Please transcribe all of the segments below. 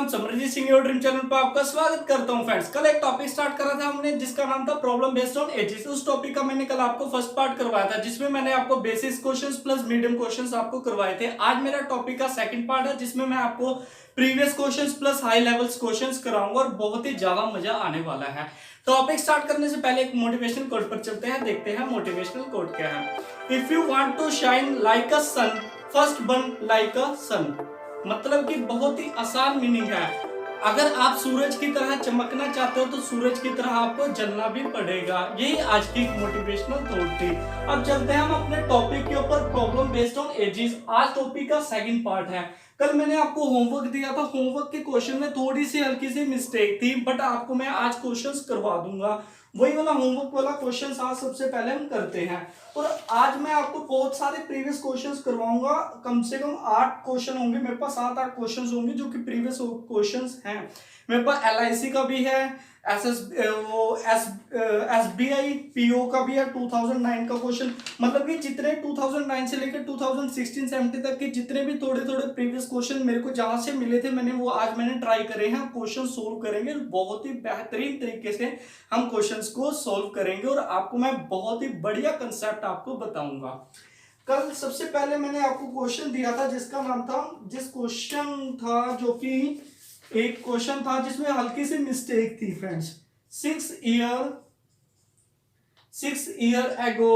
Everyone, Samriddhi Singh your dream channel पर आपका स्वागत करता हूं। फ्रेंड्स, कल एक टॉपिक स्टार्ट करा था हमने जिसका नाम था प्रॉब्लम बेस्ड ऑन एजेस। उस टॉपिक का मैंने कल आपको फर्स्ट पार्ट करवाया था जिसमें मैंने आपको basic questions plus medium questions आपको करवाए थे। आज मेरा टॉपिक का सेकंड पार्ट है जिसमें मैं आपको previous questions plus high levels questions कराऊंगा और बहुत ही ज्यादा मजा आने वाला है। टॉपिक स्टार्ट करने से पहले एक मोटिवेशनल कोट पर चलते हैं, देखते हैं मोटिवेशनल कोट क्या है। If you want to shine like a sun, first burn like a sun. मतलब कि बहुत ही आसान मीनिंग है। अगर आप सूरज की तरह चमकना चाहते हो तो सूरज की तरह आपको जलना भी पड़ेगा। यही आज की मोटिवेशनल थॉट थी। अब चलते हैं हम अपने टॉपिक के ऊपर, प्रॉब्लम बेस्ड ऑन एजेस। आज टॉपिक का सेकंड पार्ट है। कल मैंने आपको होमवर्क दिया था, होमवर्क के क्वेश्चन में थोड़ी सी हल्की सी मिस्टेक थी, बट आपको मैं आज क्वेश्चंस करवा दूंगा। वही वाला होमवर्क वाला क्वेश्चन आज सबसे पहले हम करते हैं। और आज मैं आपको बहुत सारे प्रीवियस क्वेश्चंस करवाऊंगा। कम से कम 8 क्वेश्चन होंगे मेरे पास, 7-8 क्वेश्चंस होंगे जो कि प्रीवियस क्वेश्चंस हैं। मेरे पास LIC का भी है, SBI PO का भी है 2009 का क्वेश्चन। मतलब कि जितने 2009 से लेकर 2016-17 तक के जितने भी थोड़े थोड़े प्रीवियस क्वेश्चन मेरे को जहां से मिले थे वो आज मैंने ट्राई करे हैं। क्वेश्चन सोल्व करेंगे, बहुत ही बेहतरीन तरीके से हम क्वेश्चंस को सोल्व करेंगे और आपको मैं बहुत ही बढ़िया कंसेप्ट आपको बताऊंगा। कल सबसे पहले मैंने आपको क्वेश्चन दिया था जिसका नाम था, जिस क्वेश्चन था जो कि एक क्वेश्चन था जिसमें हल्की सी मिस्टेक थी friends. 6 year ago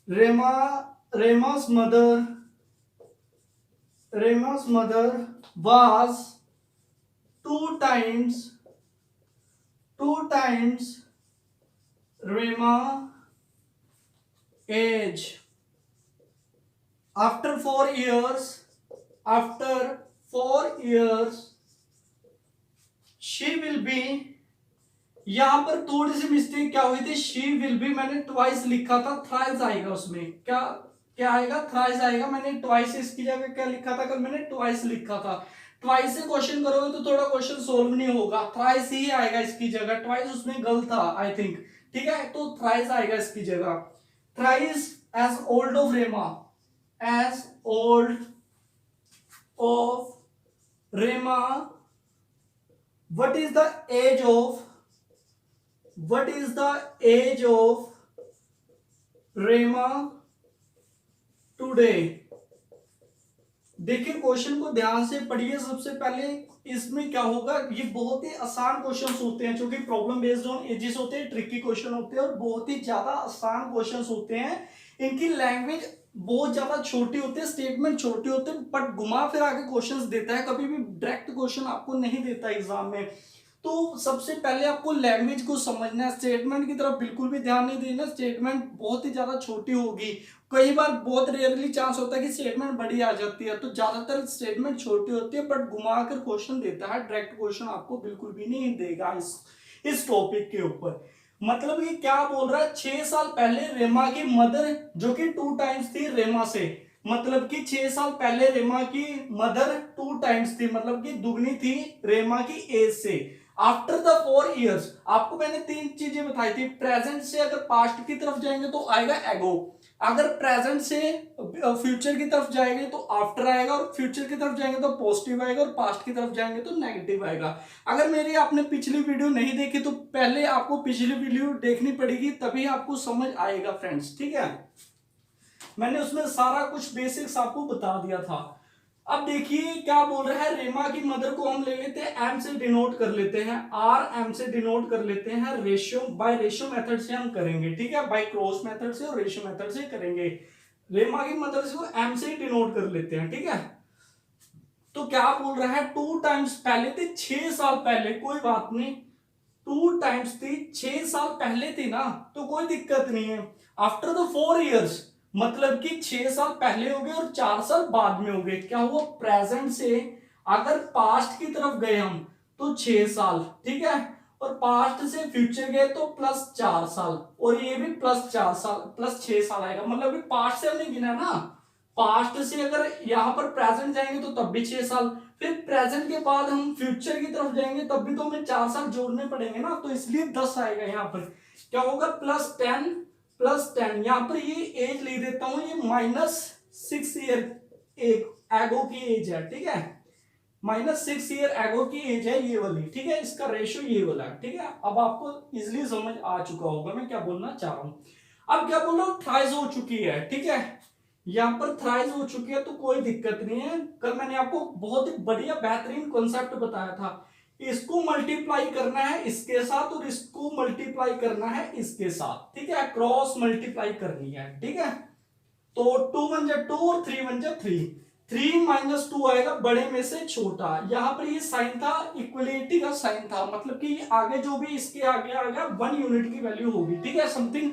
Rema's mother was two times Rema age. After 4 years she will be। यहां पर थोड़ी सी मिस्टेक क्या हुई थी, she will be मैंने ट्वाइस लिखा था, थ्राइस आएगा उसमें। क्या क्या आएगा, थ्राइस आएगा। मैंने ट्वाइस इसकी जगह क्या लिखा था, कल मैंने ट्वाइस लिखा था। ट्वाइस से क्वेश्चन करोगे तो थोड़ा क्वेश्चन सोल्व नहीं होगा, थ्राइस ही आएगा इसकी जगह। ट्वाइस उसमें गलत था आई थिंक, ठीक है, तो थ्राइस आएगा इसकी जगह। Thrice as old of Rema, as old of Rema, what is the age of Rema today। देखिए क्वेश्चन को ध्यान से पढ़िए। सबसे पहले इसमें क्या होगा, ये बहुत ही आसान क्वेश्चंस होते हैं जो कि प्रॉब्लम बेस्ड ऑन एजेस होते हैं, ट्रिकी क्वेश्चन होते हैं और बहुत ही ज्यादा आसान क्वेश्चंस होते हैं। इनकी लैंग्वेज बहुत ज्यादा छोटी होती है, स्टेटमेंट छोटे होते हैं, बट घुमा फिरा के क्वेश्चंस देता है, कभी भी डायरेक्ट क्वेश्चन आपको नहीं देता एग्जाम में। तो सबसे पहले आपको लैंग्वेज को समझना है, स्टेटमेंट की तरफ बिल्कुल भी ध्यान नहीं देना। स्टेटमेंट बहुत ही ज्यादा छोटी होगी, कई बार बहुत रेयरली चांस होता है कि स्टेटमेंट बड़ी आ जाती है, तो ज्यादातर स्टेटमेंट छोटी होती है बट घुमा कर क्वेश्चन देता है। डायरेक्ट क्वेश्चन आपको बिल्कुल भी नहीं देगा इस टॉपिक के ऊपर। मतलब ये क्या बोल रहा है, 6 साल पहले रेमा की मदर जो कि 2 टाइम्स थी रेमा से, मतलब कि 6 साल पहले रेमा की मदर 2 टाइम्स थी, मतलब कि दुगनी थी रेमा की एज से। आफ्टर द 4 years, आपको मैंने 3 चीजें बताई थी। प्रेजेंट से अगर पास्ट की तरफ जाएंगे तो आएगा एगो, अगर प्रेजेंट से फ्यूचर की तरफ जाएंगे तो आफ्टर आएगा, और फ्यूचर की तरफ जाएंगे तो पॉजिटिव आएगा, और पास्ट की तरफ जाएंगे तो नेगेटिव आएगा। अगर मेरी आपने पिछली वीडियो नहीं देखी तो पहले आपको पिछली वीडियो देखनी पड़ेगी, तभी आपको समझ आएगा फ्रेंड्स, ठीक है। मैंने उसमें सारा कुछ बेसिक्स आपको बता दिया था। अब देखिए क्या बोल रहा है, रेमा की मदर को हम ले लेते हैं, एम से डिनोट कर लेते हैं, RM से डिनोट कर लेते हैं, रेशियो बाय रेशियो मेथड से हम करेंगे, ठीक है, बाय क्रॉस मेथड से और रेशियो मेथड से करेंगे। रेमा की मदर से M से डिनोट कर लेते हैं, ठीक है। तो क्या बोल रहा है, 2 टाइम्स पहले थी, 6 साल पहले, कोई बात नहीं, 2 टाइम्स थी, 6 साल पहले थी ना, तो कोई दिक्कत नहीं है। आफ्टर द 4 years, मतलब कि 6 साल पहले हो गए और 4 साल बाद में हो गए। क्या हुआ, प्रेजेंट से अगर पास्ट की तरफ गए हम तो 6 साल, ठीक है, और पास्ट से फ्यूचर गए तो प्लस 4 साल, और ये भी प्लस 4 साल, प्लस 6 साल आएगा। मतलब कि पास्ट से हमने गिना ना, पास्ट से अगर यहां पर प्रेजेंट जाएंगे तो तब भी 6 साल, फिर प्रेजेंट के बाद हम फ्यूचर की तरफ जाएंगे तब भी तो हमें 4 साल जोड़ने पड़ेंगे ना, तो इसलिए 10 आएगा। यहाँ पर क्या होगा, +10 यहाँ पर ये एज ले देता हूं, ये -6 ईयर एक एगो की एज है, ठीक है, -6 ईयर एगो की एज है ये वाली, ठीक है, इसका रेशियो ये वाला है, ठीक है। अब आपको इजिली समझ आ चुका होगा मैं क्या बोलना चाह रहा हूं। अब क्या बोल रहा हूं, थ्राइस हो चुकी है, ठीक है, यहां पर थ्राइस हो चुकी है तो कोई दिक्कत नहीं है। कल मैंने आपको बहुत ही बढ़िया बेहतरीन कॉन्सेप्ट बताया था, इसको मल्टीप्लाई करना है इसके साथ और इसको मल्टीप्लाई करना है इसके साथ, ठीक है, क्रॉस मल्टीप्लाई करनी है, ठीक है। तो 2 1 जा 2 और 3 1 जा 3, 3 - 2 आएगा बड़े में से छोटा। यहां पर ये साइन था, इक्वलिटी का साइन था, मतलब कि आगे जो भी इसके आगे आ गया 1 यूनिट की वैल्यू होगी, ठीक है, समथिंग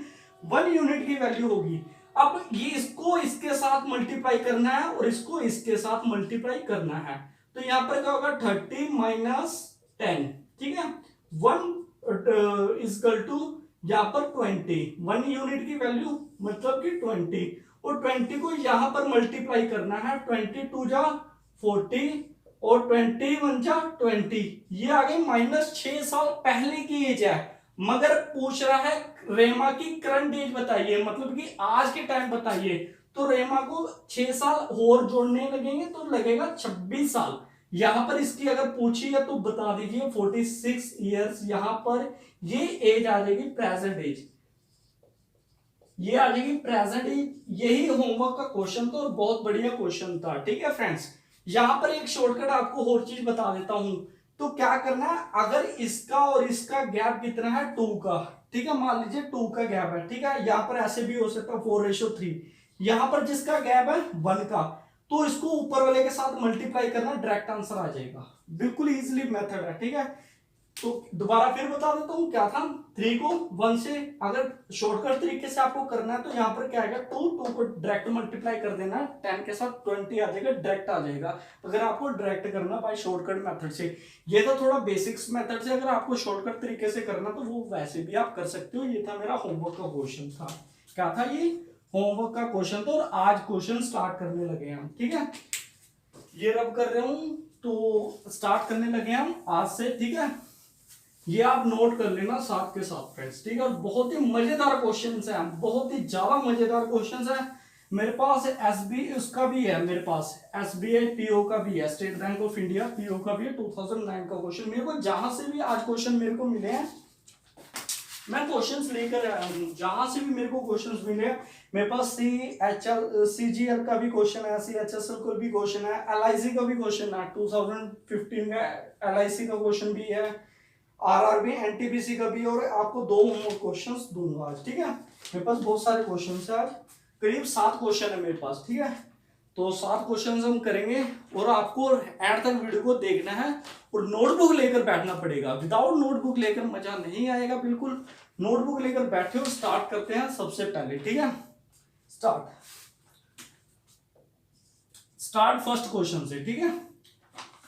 1 यूनिट की वैल्यू होगी। अब ये इसको इसके साथ मल्टीप्लाई करना है और इसको इसके साथ मल्टीप्लाई करना है, तो यहां पर क्या होगा 30 - 10, ठीक है, 1 इजकल टू यहां पर 20, 1 यूनिट की वैल्यू मतलब कि 20, और 20 को यहां पर मल्टीप्लाई करना है, 22 जा 40 और 21 जा 20, ये आ गई -6 साल पहले की एज है। मगर पूछ रहा है रेमा की करंट एज बताइए, मतलब कि आज के टाइम बताइए, तो रेमा को 6 साल और जोड़ने लगेंगे तो लगेगा 26 साल। यहां पर इसकी अगर पूछी है तो बता दीजिए 46 ईयर्स, यहां पर ये एज आ जाएगी प्रेजेंट एज, ये आ जाएगी प्रेजेंट एज। यही होमवर्क का क्वेश्चन था और बहुत बढ़िया क्वेश्चन था, ठीक है फ्रेंड्स। यहां पर एक शॉर्टकट आपको और चीज बता देता हूं, तो क्या करना है, अगर इसका और इसका गैप कितना है 2 का, ठीक है, मान लीजिए 2 का गैप है, ठीक है, यहां पर ऐसे भी हो सकता है 4:3, यहां पर जिसका गैप है 1 का, तो इसको ऊपर वाले के साथ मल्टीप्लाई करना, डायरेक्ट आंसर आ जाएगा, बिल्कुल इजीली मेथड है, ठीक है। तो दोबारा फिर बता देता हूं क्या था, 3 को 1 से अगर शॉर्टकट तरीके से आपको करना है तो यहां पर क्या आएगा 2 को डायरेक्ट मल्टीप्लाई कर देना, 10 के साथ 20 आ जाएगा, डायरेक्ट आ जाएगा। अगर आपको डायरेक्ट करना बाय शॉर्टकट मेथड से, ये था थोड़ा बेसिक्स मेथड से, अगर आपको शॉर्टकट तरीके से करना तो वो वैसे भी आप कर सकते हो। ये था मेरा होमवर्क का क्वेश्चन था, क्या था ये, होमवर्क का क्वेश्चन था, और आज क्वेश्चन स्टार्ट करने लगे हम, ठीक है, ये रब कर रहे हूं तो स्टार्ट करने लगे हम आज से, ठीक है। ये आप नोट कर लेना साथ के साथ फ्रेंड्स, ठीक है, और बहुत ही मजेदार क्वेश्चंस हैं, बहुत ही ज्यादा मजेदार क्वेश्चंस हैं। मेरे पास एसबी उसका भी है, मेरे पास एसबीआई पीओ का भी है, state bank of India PO का भी है, 2009 का क्वेश्चन। मेरे को जहां से भी आज क्वेश्चन मेरे को मिले हैं, मैं क्वेश्चंस लेकर आया हूं, जहां से भी मेरे को क्वेश्चंस मिले हैं। मेरे पास सीजीएल का भी क्वेश्चन है, सीएचएसएल का भी क्वेश्चन है, एलआईसी का भी क्वेश्चन है, 2015 का एलआईसी का क्वेश्चन भी है, आरआरबी एनटीपीसी का भी, और आपको 2 होमवर्क क्वेश्चंस दूंगा आज, ठीक है। मेरे पास बहुत सारे क्वेश्चंस है, आज करीब 7 क्वेश्चन है मेरे पास, ठीक है। तो 7 क्वेश्चंस हम करेंगे और आपको एंड तक वीडियो को देखना है और नोटबुक लेकर बैठना पड़ेगा, विदाउट नोटबुक लेकर मजा नहीं आएगा, बिल्कुल नोटबुक लेकर बैठे हो। स्टार्ट करते हैं सबसे पहले, ठीक है, स्टार्ट फर्स्ट क्वेश्चन से, ठीक है।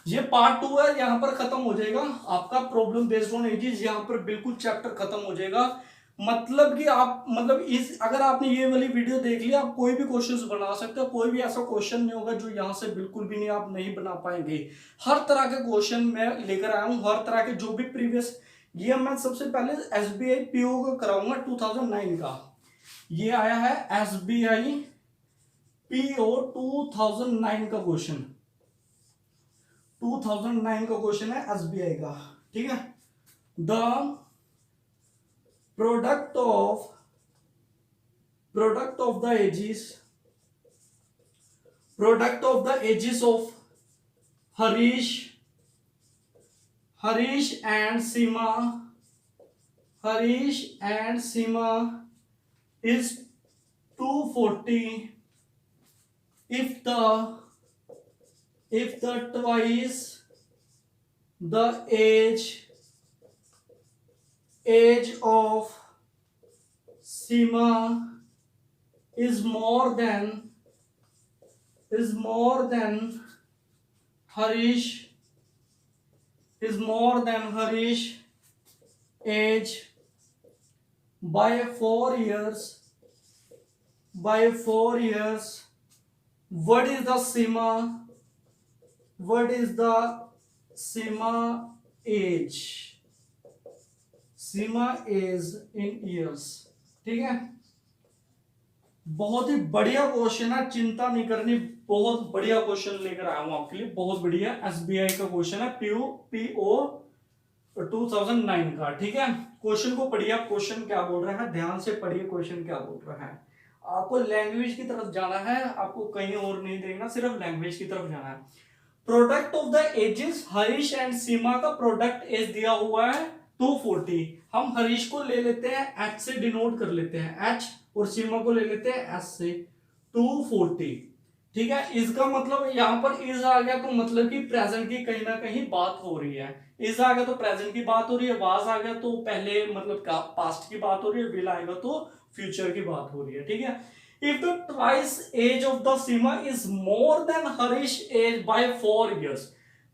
ये पार्ट 2 है, यहां पर खत्म हो जाएगा आपका प्रॉब्लम बेस्ड ऑन एजेस, यहां पर बिल्कुल चैप्टर खत्म हो जाएगा। मतलब कि आप मतलब इस अगर आपने ये वाली वीडियो देख लिया, आप कोई भी क्वेश्चंस बना सकते हो, कोई भी ऐसा क्वेश्चन नहीं होगा जो यहां से बिल्कुल भी नहीं आप नहीं बना पाएंगे। हर तरह के क्वेश्चन मैं लेकर आया हूं, हर तरह के जो भी प्रीवियस, ये मैं सबसे पहले एसबीआई पीओ का कराऊंगा 2009 का, ये आया है एसबीआई पीओ 2009 का क्वेश्चन, 2009 का क्वेश्चन है एसबीआई का, ठीक है। The product of the ages of Harish and Seema is 240 if the twice the age of Sima is more than Harish age by 4 years, what is the Sima age in years, ठीक है। बहुत ही बढ़िया question है, चिंता नहीं करनी, बहुत बढ़िया क्वेश्चन लेकर आया हूं आपके लिए, बहुत बढ़िया एसबीआई का क्वेश्चन है, पीओ 2009 का। ठीक है, क्वेश्चन को पढ़िए आप, क्वेश्चन क्या बोल रहा है, ध्यान से पढ़िए क्वेश्चन क्या बोल रहा है। आपको लैंग्वेज की तरफ जाना है, आपको कहीं और नहीं देखना, सिर्फ लैंग्वेज की तरफ जाना है। Product of the ages, Harish and Seema का प्रोडक्ट एज दिया हुआ है 240। हम हरीश को ले लेते हैं एच से डिनोट कर लेते हैं, एच, और सीमा को ले लेते हैं एस से, 240। ठीक है, इसका मतलब यहां पर इज आ गया तो मतलब कि प्रेजेंट की कहीं ना कहीं बात हो रही है, इज आ गया तो प्रेजेंट की बात हो रही है, वाज आ गया तो पहले मतलब पास्ट की बात हो रही है, विल आएगा तो फ्यूचर की बात हो रही है। ठीक है, if the twice age of the Seema is more than Harish age by 4 years,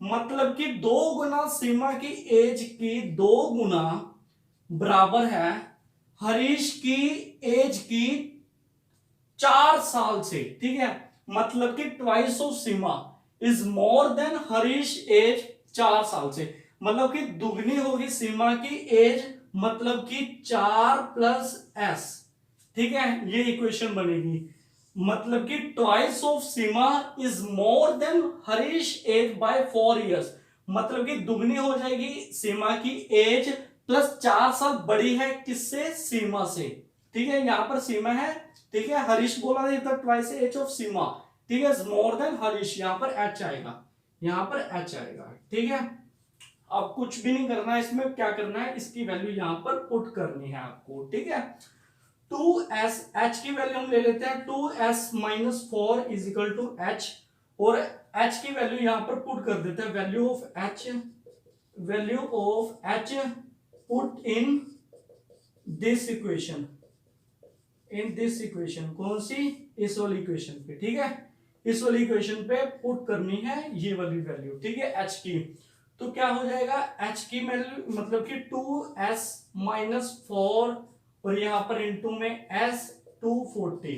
मतलब कि 2 गुना सीमा की एज की 2 गुना बराबर है हरीश की एज की 4 साल से। ठीक है, मतलब कि twice of Seema is more than Harish age 4 साल से, मतलब कि दुगनी होगी सीमा की एज, मतलब कि 4 प्लस एस। ठीक है, ये इक्वेशन बनेगी, मतलब कि twice of Seema is more than Harish age by 4 years, मतलब कि दुगनी हो जाएगी सीमा की एज, प्लस 4 साल बड़ी है किससे, सीमा से। ठीक है, यहां पर सीमा है, ठीक है, हरीश बोला था ट्वाइस एज ऑफ सीमा, ठीक है, मोर देन हरीश, यहां पर एच आएगा, यहां पर एच आएगा। ठीक है, अब कुछ भी नहीं करना है इसमें, क्या करना है, इसकी वैल्यू यहां पर पुट करनी है आपको। ठीक है, 2s, एच की वैल्यू हम ले लेते हैं 2s minus 4 is equal to h, और एच की वैल्यू यहां पर पुट कर देते हैं, value of h, value of h put in this equation, in this equation, कौन सी, इस वाली इक्वेशन पे। ठीक है, इस वाली इक्वेशन पे पुट करनी है ये वाली वैल्यू। ठीक है, एच की, तो क्या हो जाएगा, एच की वैल्यू मतलब कि 2s माइनस 4, और यहां पर इनटू में s 240,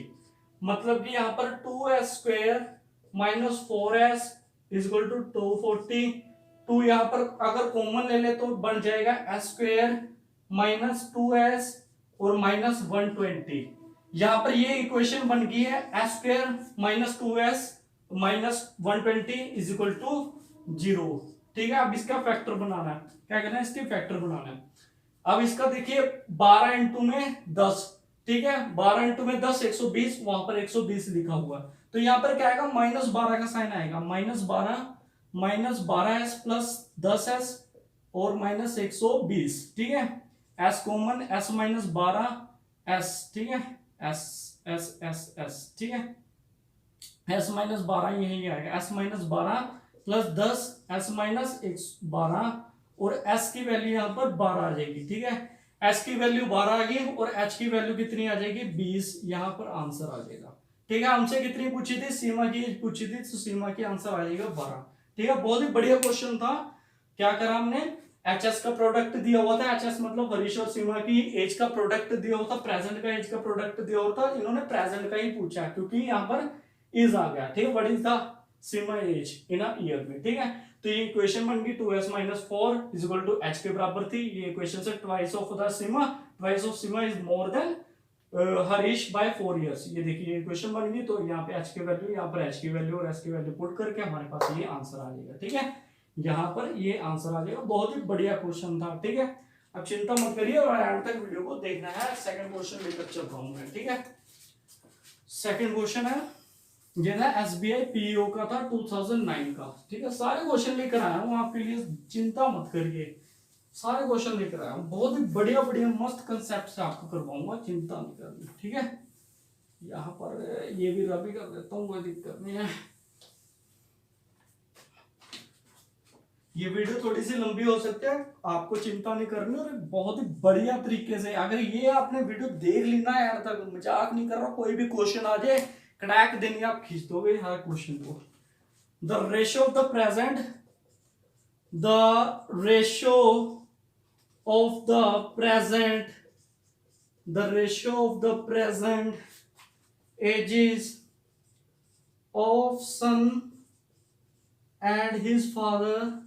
मतलब कि यहां पर 2s square minus 4s is equal to 240। 2 यहां पर अगर कॉमन ले ले तो बन जाएगा s स्क्वायर माइनस 2s और माइनस 120। यहां पर ये इक्वेशन बन गई है s square minus 2s minus 120 is equal to 0। ठीक है, अब इसका फैक्टर बनाना है, क्या करना है, इसके फैक्टर बनाना है। अब इसका देखिए 12 इंटू में 10, ठीक है, 12 इंटू में 10 120, वहां पर 120 लिखा हुआ, तो यहां पर क्या आएगा, माइनस 12 का साइन आएगा, माइनस 12s प्लस 10s और माइनस 120। ठीक है, s common, s minus 12s, ठीक है, s s, ठीक है, s माइनस 12 यही आएगा, s minus 12 plus 10 s minus 12, और s की वैल्यू यहां पर 12 आ जाएगी। ठीक है, s की वैल्यू 12 आ गई, और h की वैल्यू कितनी आ जाएगी, 20, यहां पर आंसर आ जाएगा। ठीक है, हमसे कितनी पूछी थी, सीमा की पूछी थी, तो सीमा की आंसर आ जाएगा 12। ठीक है, बहुत ही बढ़िया क्वेश्चन था। क्या करा हमने, एच एस का प्रोडक्ट दिया हुआ था, एच एस मतलब हरीश और सीमा की एज का प्रोडक्ट दिया हुआ था, प्रेजेंट का एज का प्रोडक्ट दिया हुआ था, इन्होंने प्रेजेंट का ही पूछा क्योंकि यहाँ पर इज आ गया। ठीक है, what is the Seema age in a year में। ठीक है, तो ये इक्वेशन बन गई 2s minus 4 is equal to h के बराबर थी, ये इक्वेशन से twice of the Seema, twice of Seema is more than Harish by 4 years. ये देखिए इक्वेशन बन गई, तो यहाँ पे h की वैल्यू, यहाँ पर h की वैल्यू और s की वैल्यू पुट करके हमारे पास ये आंसर आ जाएगा। ठीक है, यहाँ पर ये आंसर आ जाएगा, बहुत ही बढ़िया क्वेश्चन था। ठीक है, अब चिंता मत करिए और एंड तक वीडियो को देखना है, सेकंड क्वेश्चन लेकर चल रहा हूं मैं। ठीक है, सेकंड क्वेश्चन है, ये था एसबीआई पीओ का था 2009 का। ठीक है, सारे क्वेश्चन लेकर आया हूं आपके लिए, चिंता मत करिए, सारे क्वेश्चन लेकर आया हूं, बहुत ही बढ़िया बढ़िया मस्त कंसेप्ट से आपको करवाऊंगा, चिंता नहीं करनी। ठीक है, यहाँ पर ये भी रबी कर देता हूँ, कोई दिक्कत नहीं है। ये वीडियो थोड़ी सी लंबी हो सकती है, आपको चिंता नहीं करनी, और बहुत ही बढ़िया तरीके से अगर ये आपने वीडियो देख ली ना यार, तक मजाक नहीं कर रहा, कोई भी क्वेश्चन आ जाए कड़ाक देनी आप खींच दोगे हर क्वेश्चन को। The ratio of the present, the ratio of the present, the ratio of the present ages of son and his father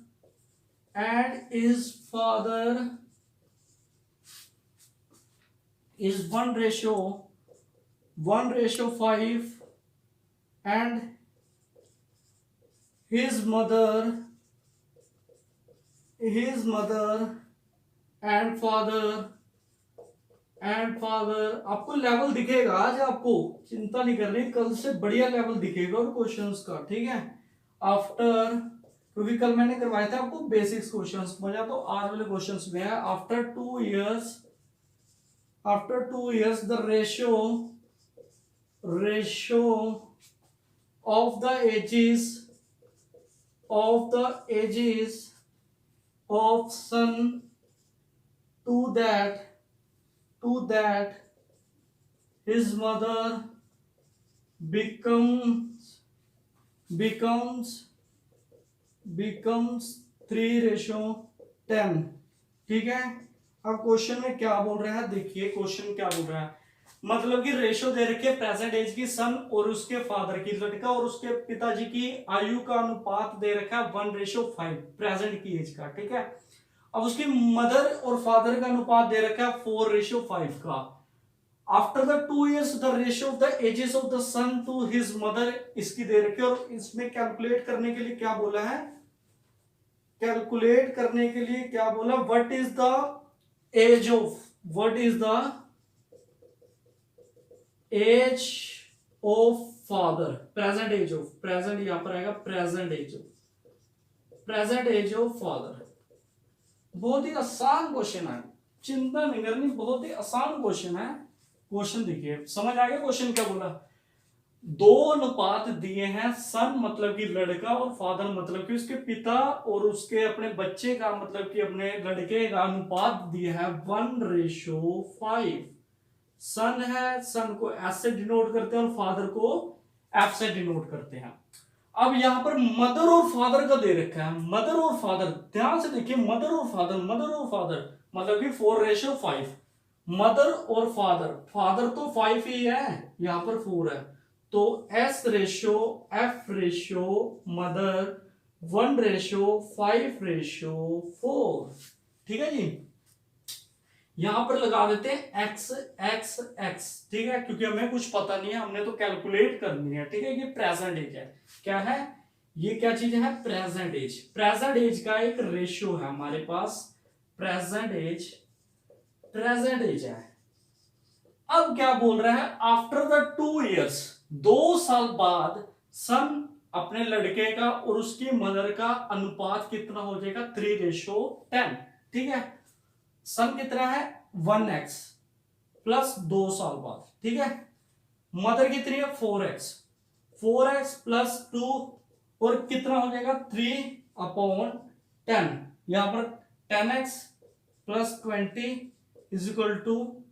is 1:1 1:5 and his mother and father आपको लेवल दिखेगा आज, आपको चिंता नहीं करनी, कल से बढ़िया लेवल दिखेगा और क्वेश्चंस का, ठीक है। आफ्टर, क्योंकि कल मैंने करवाया था आपको बेसिक्स क्वेश्चंस, मजा तो आज वाले क्वेश्चंस में है। After 2 years the ratio of the ages of son to that his mother becomes 3:10, ठीक है। अब क्वेश्चन में क्या बोल रहा है, देखिए क्वेश्चन क्या बोल रहा है, मतलब कि रेशो दे रखी है प्रेजेंट एज की सन और उसके फादर की, लड़का और उसके पिताजी की आयु का अनुपात दे रखा है 1:5 प्रेजेंट की एज का, ठीक है। अब उसकी मदर और फादर का अनुपात दे रखा है 4:5 का। After the 2 years the ratio of the ages of the son to his mother इसकी दे रखी है, और इसमें कैलकुलेट करने के लिए क्या बोला है, कैलकुलेट करने के लिए क्या बोला, what is the age of father, present यहां पर आएगा प्रेजेंट एज ऑफ फादर। बहुत ही आसान क्वेश्चन है, चिंता नहीं करनी, बहुत ही आसान क्वेश्चन है। क्वेश्चन देखिए, समझ आ गया क्वेश्चन क्या बोला, दो अनुपात दिए हैं, सन मतलब कि लड़का और फादर मतलब कि उसके पिता और उसके अपने बच्चे का मतलब कि अपने लड़के का अनुपात दिया है 1:5। सन है, सन को एस से डिनोट करते हैं और फादर को एफ से डिनोट करते हैं। अब यहां पर मदर और फादर का दे रखा है, मदर और फादर, ध्यान से देखिए, मदर और फादर मतलब कि 4:5। मदर और फादर तो 5 ही है, यहां पर 4 है, तो एफ रेशियो मदर 1:5:4, ठीक है जी। यहां पर लगा देते हैं x, ठीक है, क्योंकि हमें कुछ पता नहीं है, हमने तो कैलकुलेट करनी है, ठीक है। ये प्रेजेंट एज है, क्या है ये, क्या चीज है, प्रेजेंट एज का एक रेशियो है हमारे पास, प्रेजेंट एज है। अब क्या बोल रहा है, आफ्टर द 2 years 2 साल बाद सन अपने लड़के का और उसकी मदर का अनुपात कितना हो जाएगा, 3:10, ठीक है। सन कितना है 1x प्लस 2 साल बाद, ठीक है। मदर कितनी है 4x प्लस 2 और कितना हो जाएगा 3/10, यहां पर 10x plus 20 is equal to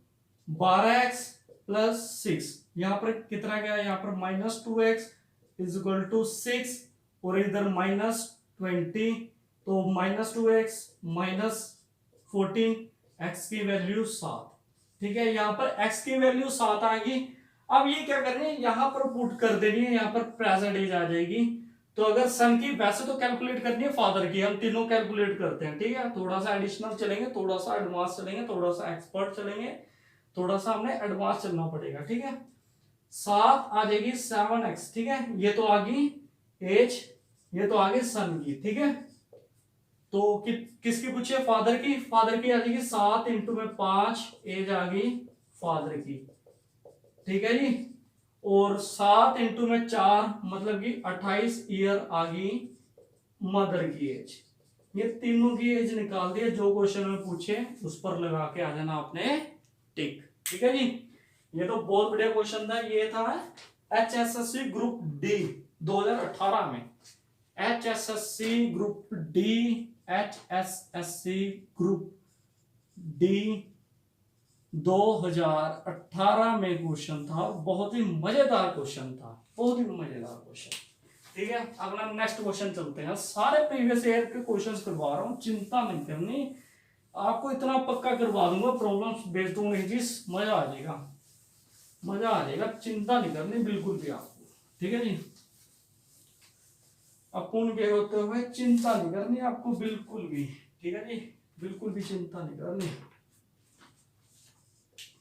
12x plus 6, यहां पर कितना गया, यहां पर -2x इज इक्वल टू 6 और इधर -20, तो -2x -14, x की वैल्यू 7, ठीक है। यहां पर x की वैल्यू 7 आ गई। अब ये क्या करनी है, यहां पर पुट कर देनी है, यहां पर प्रेजेंट एज आ जाएगी। तो अगर सन की वैसे तो कैलकुलेट करनी है, फादर की हम तीनों कैलकुलेट करते हैं, ठीक है। थोड़ा सा एडिशनल चलेंगे, थोड़ा सा एडवांस चलेंगे, थोड़ा सा एक्सपर्ट चलेंगे, थोड़ा सा हमें एडवांस चलना पड़ेगा, ठीक है। 7 आ जाएगी 7x, ठीक है। ये तो आ गई एज, ये तो आ गई सन की, ठीक है। तो किसकी पूछिए, फादर की आ जाएगी 7 × 5 एज आ गई फादर की, ठीक है जी। और 7 × 4 मतलब कि 28 ईयर आ गई मदर की एज। ये तीनों की एज निकाल दिए, जो क्वेश्चन में पूछे उस पर लगा के आ जाना आपने टिक, ठीक है जी। ये तो बहुत बढ़िया क्वेश्चन था, ये था HSSC ग्रुप डी 2018 में, HSSC ग्रुप डी 2018 में क्वेश्चन था, बहुत ही मजेदार क्वेश्चन था, ठीक है। अगला नेक्स्ट क्वेश्चन चलते हैं, सारे प्रीवियस ईयर के क्वेश्चंस करवा रहा हूं, चिंता नहीं करनी, आपको इतना पक्का करवा दूंगा, प्रॉब्लम्स बेस्ड ऑन एजिस, मजा आ जाएगा, चिंता नहीं करनी बिल्कुल भी आपको, ठीक है जी। अपूर्ण के होते हुए चिंता नहीं करनी आपको बिल्कुल भी, ठीक है जी, बिल्कुल भी चिंता नहीं करनी,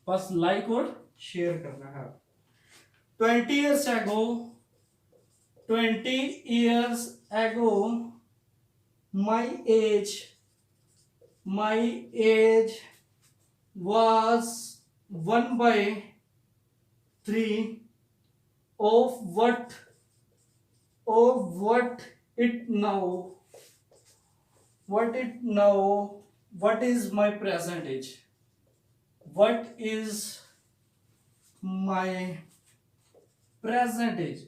बस लाइक और शेयर करना है। 20 years ago, 20 years ago, my age was 1/3 of what it now. What is my present age? What is my present age?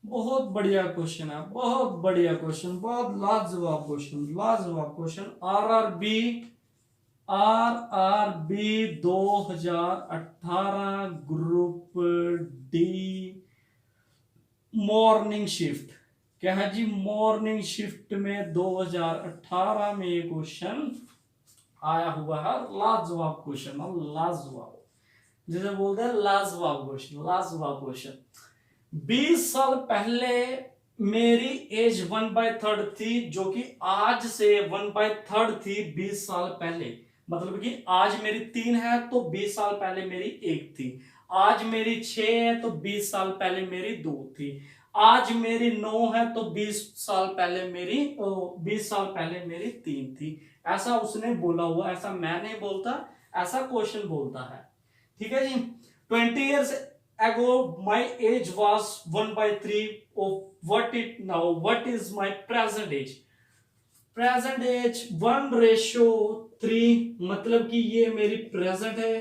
बहुत बढ़िया क्वेश्चन है, बहुत बढ़िया क्वेश्चन, बहुत लाजवाब question. R R B 2018 group D morning shift. क्या है जी? Morning shift में 2018 में ये क्वेश्चन आया हुआ है। लाजवाब क्वेश्चन, लाजवाब, जैसे बोलते हैं लाजवाब क्वेश्चन। 20 साल पहले मेरी एज 1/3 थी, जो कि आज से 1/3 थी 20 साल पहले। मतलब कि आज मेरी 3 है तो 20 साल पहले मेरी 1 थी। आज मेरी 6 है तो 20 साल पहले मेरी 2 थी। आज मेरी 9 है तो 20 साल पहले मेरी 3 थी। ऐसा उसने बोला हुआ, ऐसा मैं नहीं बोलता, ऐसा क्वेश्चन बोलता है। ठीक है जी। 20 years ago my age was 1/3 of what it now. What is my present age? 1/3, मतलब कि ये मेरी प्रेजेंट है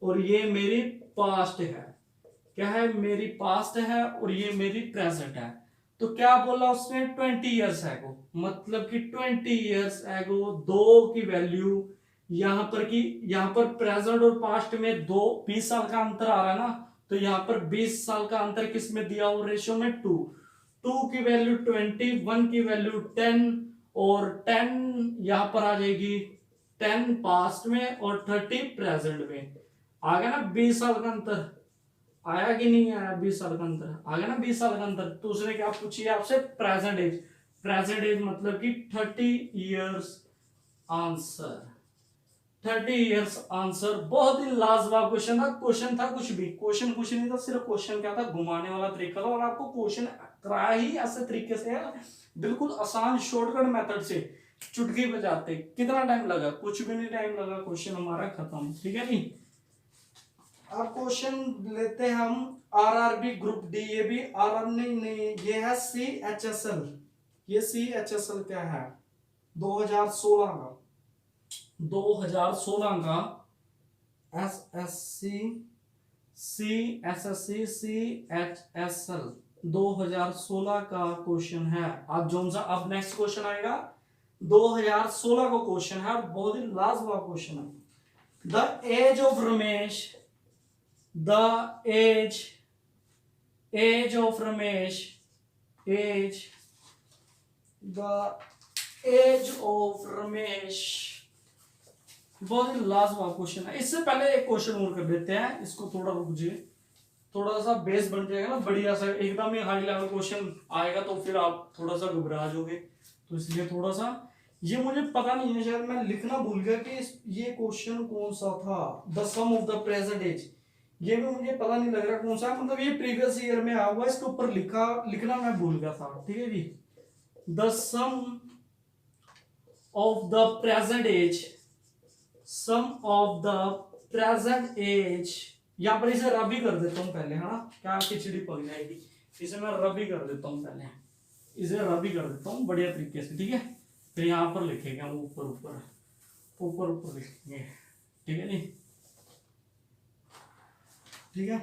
और ये मेरी पास्ट है। क्या है? मेरी पास्ट है और ये मेरी प्रेजेंट है। तो क्या बोला उसने? 20 years ago, मतलब कि 20 years ago, दो की वैल्यू यहाँ पर प्रेजेंट और पास्ट में 20 साल का अंतर आ रहा है ना, तो यहाँ पर 20 साल का अंतर किस में दिया हुआ? रेशियो में 2 की वैल्यू 20, 1 की वैल्यू 10 और 10 यहाँ पर आ जाएगी 10 पास्ट में और 30 प्रेजेंट में। आ गया ना 20 साल का अंतर? आया कि नहीं आया? 20 साल का अंतर आ गया ना, 20 साल का अंतर। तो उसने क्या पूछी आपसे? प्रेजेंट एज मतलब कि 30 इयर्स आंसर। 30 years answer. बहुत ही लाजवाब क्वेश्चन था। क्वेश्चन था कुछ नहीं था, सिर्फ क्वेश्चन क्या था? घुमाने वाला तरीका था। और आपको क्वेश्चन कराया ही ऐसे तरीके से है, बिल्कुल आसान शॉर्टकट मेथड से, चुटकी बजाते। कितना टाइम लगा? कुछ भी नहीं टाइम लगा, क्वेश्चन हमारा खत्म। ठीक है जी। अब क्वेश्चन लेते हैं हम आरआरबी ग्रुप डी। ये भी आरआर नहीं, ये है CHSL। ये CHSL क्या है? 2016 का SSC CHSL 2016 का क्वेश्चन है। अब जोन सा अब नेक्स्ट क्वेश्चन आएगा 2016 का क्वेश्चन है, बहुत ही लाजवाब क्वेश्चन है। द एज ऑफ रमेश बहुत ही लाजवाब क्वेश्चन है। इससे पहले एक क्वेश्चन और कर देते हैं, इसको थोड़ा रुक जाइए, थोड़ा सा बेस बन जाएगा ना बढ़िया सा। एकदम ही हाई लेवल क्वेश्चन आएगा तो फिर आप थोड़ा सा घबरा जाओगे, तो इसलिए थोड़ा सा, ये मुझे पता नहीं है, शायद मैं लिखना भूल गया कि ये क्वेश्चन कौन सा था। The sum of the present age, ये भी मुझे पता नहीं लग रहा कौन सा, मतलब ये प्रीवियस ईयर में आया हुआ, इसके ऊपर लिखना मैं भूल गया था। ठीक है जी। The sum of the present age, यहां पर इसे रबी कर देता हूं पहले, है ना, क्या खिचड़ी पक जाएगी। इसे मैं रबी कर देता हूं पहले, इसे रबी कर देता हूं बढ़िया तरीके से। ठीक है, फिर यहां पर लिखेंगे हम ऊपर लिखेंगे। ठीक है जी। ठीक है,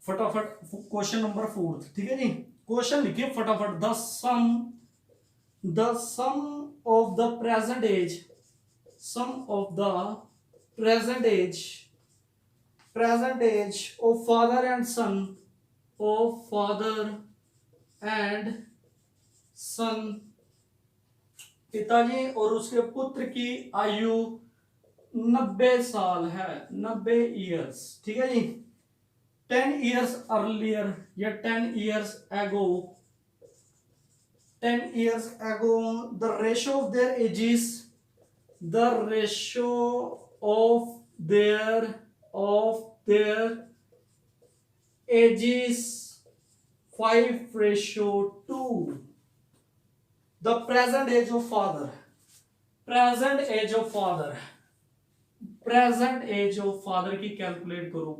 फटाफट क्वेश्चन नंबर 4। ठीक है जी। क्वेश्चन लिखिए फटाफट। The sum of the present age of father and son, पिताजी और उसके पुत्र की आयु 90 साल है, 90 ईयर्स। ठीक है जी। 10 years earlier या 10 years ago, the ratio of their ages, the ratio of their ages 5:2. The present age of father. Present age of father. Present age of father की कैलकुलेट करो.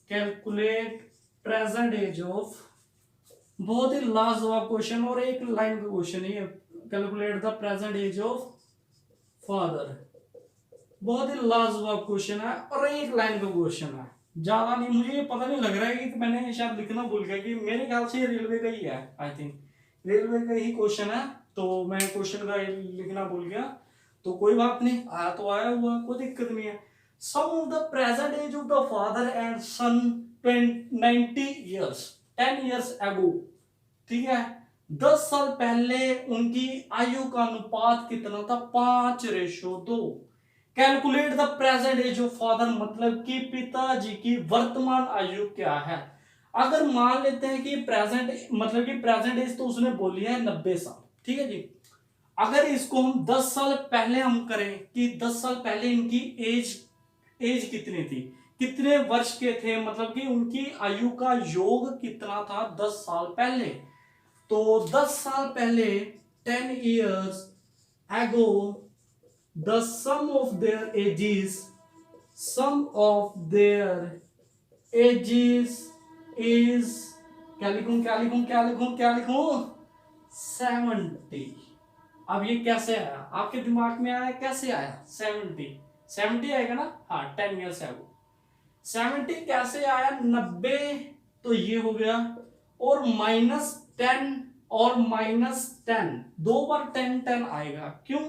Calculate present age of. बहुत ही लाजवाब question और एक line का question है. Calculate the present age of father. बहुत ही लाजवाब क्वेश्चन है और एक लाइन का क्वेश्चन है. ज्यादा नहीं, मुझे ये पता नहीं लग रहा है कि मैंने शायद लिखना भूल गया. कि मेरे ख्याल से रेलवे का ही है. आई थिंक रेलवे का ही क्वेश्चन है. तो मैं क्वेश्चन का लिखना भूल गया. तो कोई बात नहीं, आया तो आया हुआ, कोई दिक्कत नहीं है. Sum of the present age of the father and son 90 years 10 years ago. ठीक है, 10 साल पहले उनकी आयु का अनुपात कितना था? 5:2. Calculate the present age of father, मतलब कि पिताजी की वर्तमान आयु क्या है. अगर मान लेते हैं कि प्रेजेंट, मतलब कि प्रेजेंट एज तो उसने बोली है 90 साल. ठीक है जी. अगर इसको हम 10 साल पहले हम करें कि 10 साल पहले इनकी एज कितनी थी, कितने वर्ष के थे, मतलब कि उनकी आयु का योग कितना था 10 साल पहले. तो 10 साल पहले 10 years ago the sum of their ages is, क्या लिखूं 70. अब ये कैसे आया आपके दिमाग में? आया कैसे आया? 70 आएगा ना. हाँ, 10 ईयर्स है वो. 70 कैसे आया? 90 तो ये हो गया, और -10 और -10 दो बार 10 आएगा. क्यों?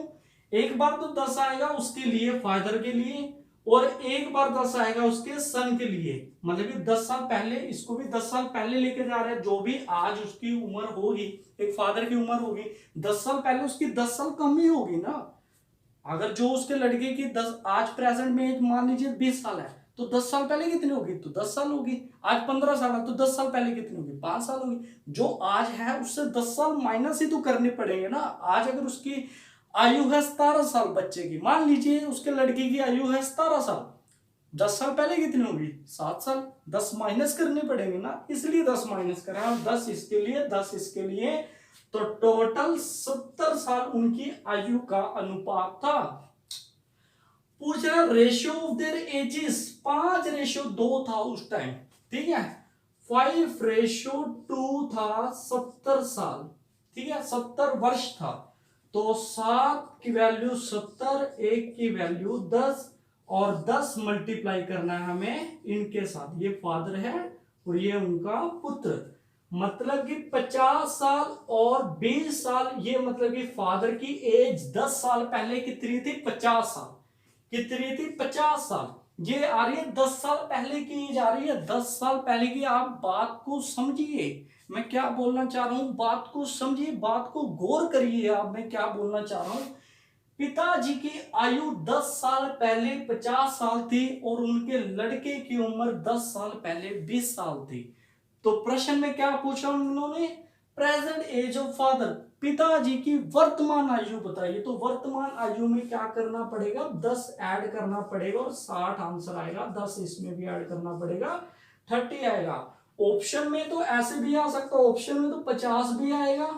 एक बार तो 10 आएगा उसके लिए, फादर के लिए, और एक बार 10 आएगा उसके सन के लिए. मतलब कि 10 साल पहले, इसको भी 10 साल पहले लेके जा रहे हैं. जो भी आज उसकी उम्र होगी, एक फादर की उम्र होगी 10 साल पहले, उसकी 10 साल कम ही होगी ना. अगर जो उसके लड़के की 10 आज प्रेजेंट में मान लीजिए 20 साल है, तो 10 साल पहले कितनी होगी? तो 10 साल होगी. आज 15 साल है तो 10 साल पहले कितनी होगी? 5 साल होगी. जो आज है उससे 10 साल माइनस ही तो करने पड़ेंगे ना. आज अगर उसकी आयु है 17 साल बच्चे की, मान लीजिए उसके लड़की की आयु है 17 साल, 10 साल पहले कितनी होगी? 7 साल. 10 माइनस करने पड़ेंगे ना, इसलिए 10 माइनस करा. 10 इसके लिए, 10 इसके लिए, तो टोटल 70 साल उनकी आयु का अनुपात था. पूछ रहा रेशियो ऑफ देयर एजेस, 5:2 था उस टाइम. ठीक है, 5:2 था 70 साल. ठीक है, 70 वर्ष था. तो 7 की वैल्यू 70, 1 की वैल्यू 10, और 10 मल्टीप्लाई करना है हमें इनके साथ. ये फादर है और ये उनका पुत्र. मतलब कि 50 साल और 20 साल. ये मतलब कि फादर की एज 10 साल पहले कितनी थी? 50 साल. कितनी थी? 50 साल. ये आ रही है 10 साल पहले की एज आ रही है. 10 साल पहले की. आप बात को समझिए, मैं क्या बोलना चाह रहा हूं. बात को समझिए, बात को गौर करिए आप, मैं क्या बोलना चाह रहा हूं. पिताजी की आयु 10 साल पहले 50 साल थी, और उनके लड़के की उम्र 10 साल पहले 20 साल थी. तो प्रश्न में क्या पूछा उन्होंने? प्रेजेंट एज ऑफ फादर, पिताजी की वर्तमान आयु बताइए. तो वर्तमान आयु में क्या करना पड़ेगा? 10 ऐड करना पड़ेगा और 60 आंसर आएगा. 10 इसमें भी ऐड करना पड़ेगा, 30 आएगा. ऑप्शन में तो ऐसे भी आ सकता, ऑप्शन में तो 50 भी आएगा,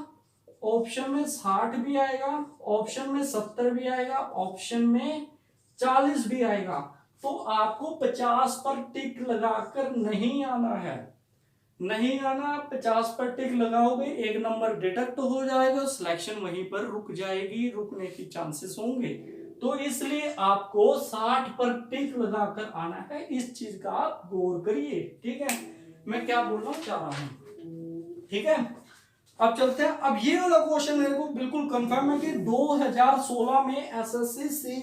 ऑप्शन में 60 भी आएगा, ऑप्शन में 70 भी आएगा, ऑप्शन में 40 भी आएगा. तो आपको 50 पर टिक लगाकर नहीं आना है. नहीं आना. 50 पर टिक लगाओगे, एक नंबर डिडक्ट हो जाएगा, सिलेक्शन वहीं पर रुक जाएगी, रुकने की चांसेस होंगे. तो इसलिए आपको 60 पर टिक लगाकर आना है. इस चीज का आप गौर करिए. ठीक है, मैं क्या बोलना चाह रहा हूं. ठीक है, अब चलते हैं. अब ये वाला क्वेश्चन मेरे को बिल्कुल कंफर्म है कि 2016 में एसएससी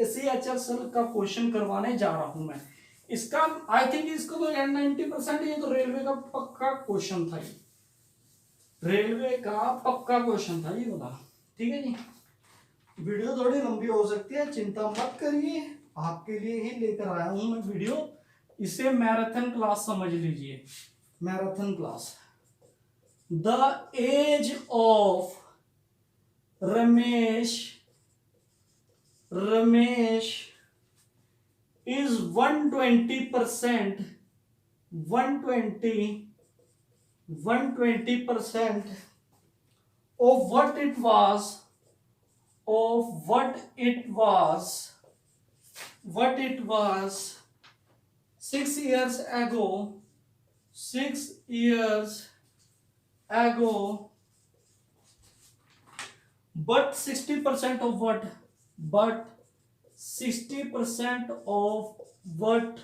CHSL का क्वेश्चन करवाने जा रहा हूं मैं. इसका आई थिंक इसको तो 90% ये तो रेलवे का पक्का क्वेश्चन था. ये रेलवे का पक्का क्वेश्चन था ये वाला. ठीक है जी. वीडियो थोड़ी लंबी हो सकती है, चिंता मत करिए, आपके लिए ही लेकर आया हूं मैं वीडियो. इसे मैराथन क्लास समझ लीजिए, marathon class. The age of Ramesh is 120%, 120% of what it was, of what it was 6 years ago, 6 years ago, but 60% of what, but 60% of what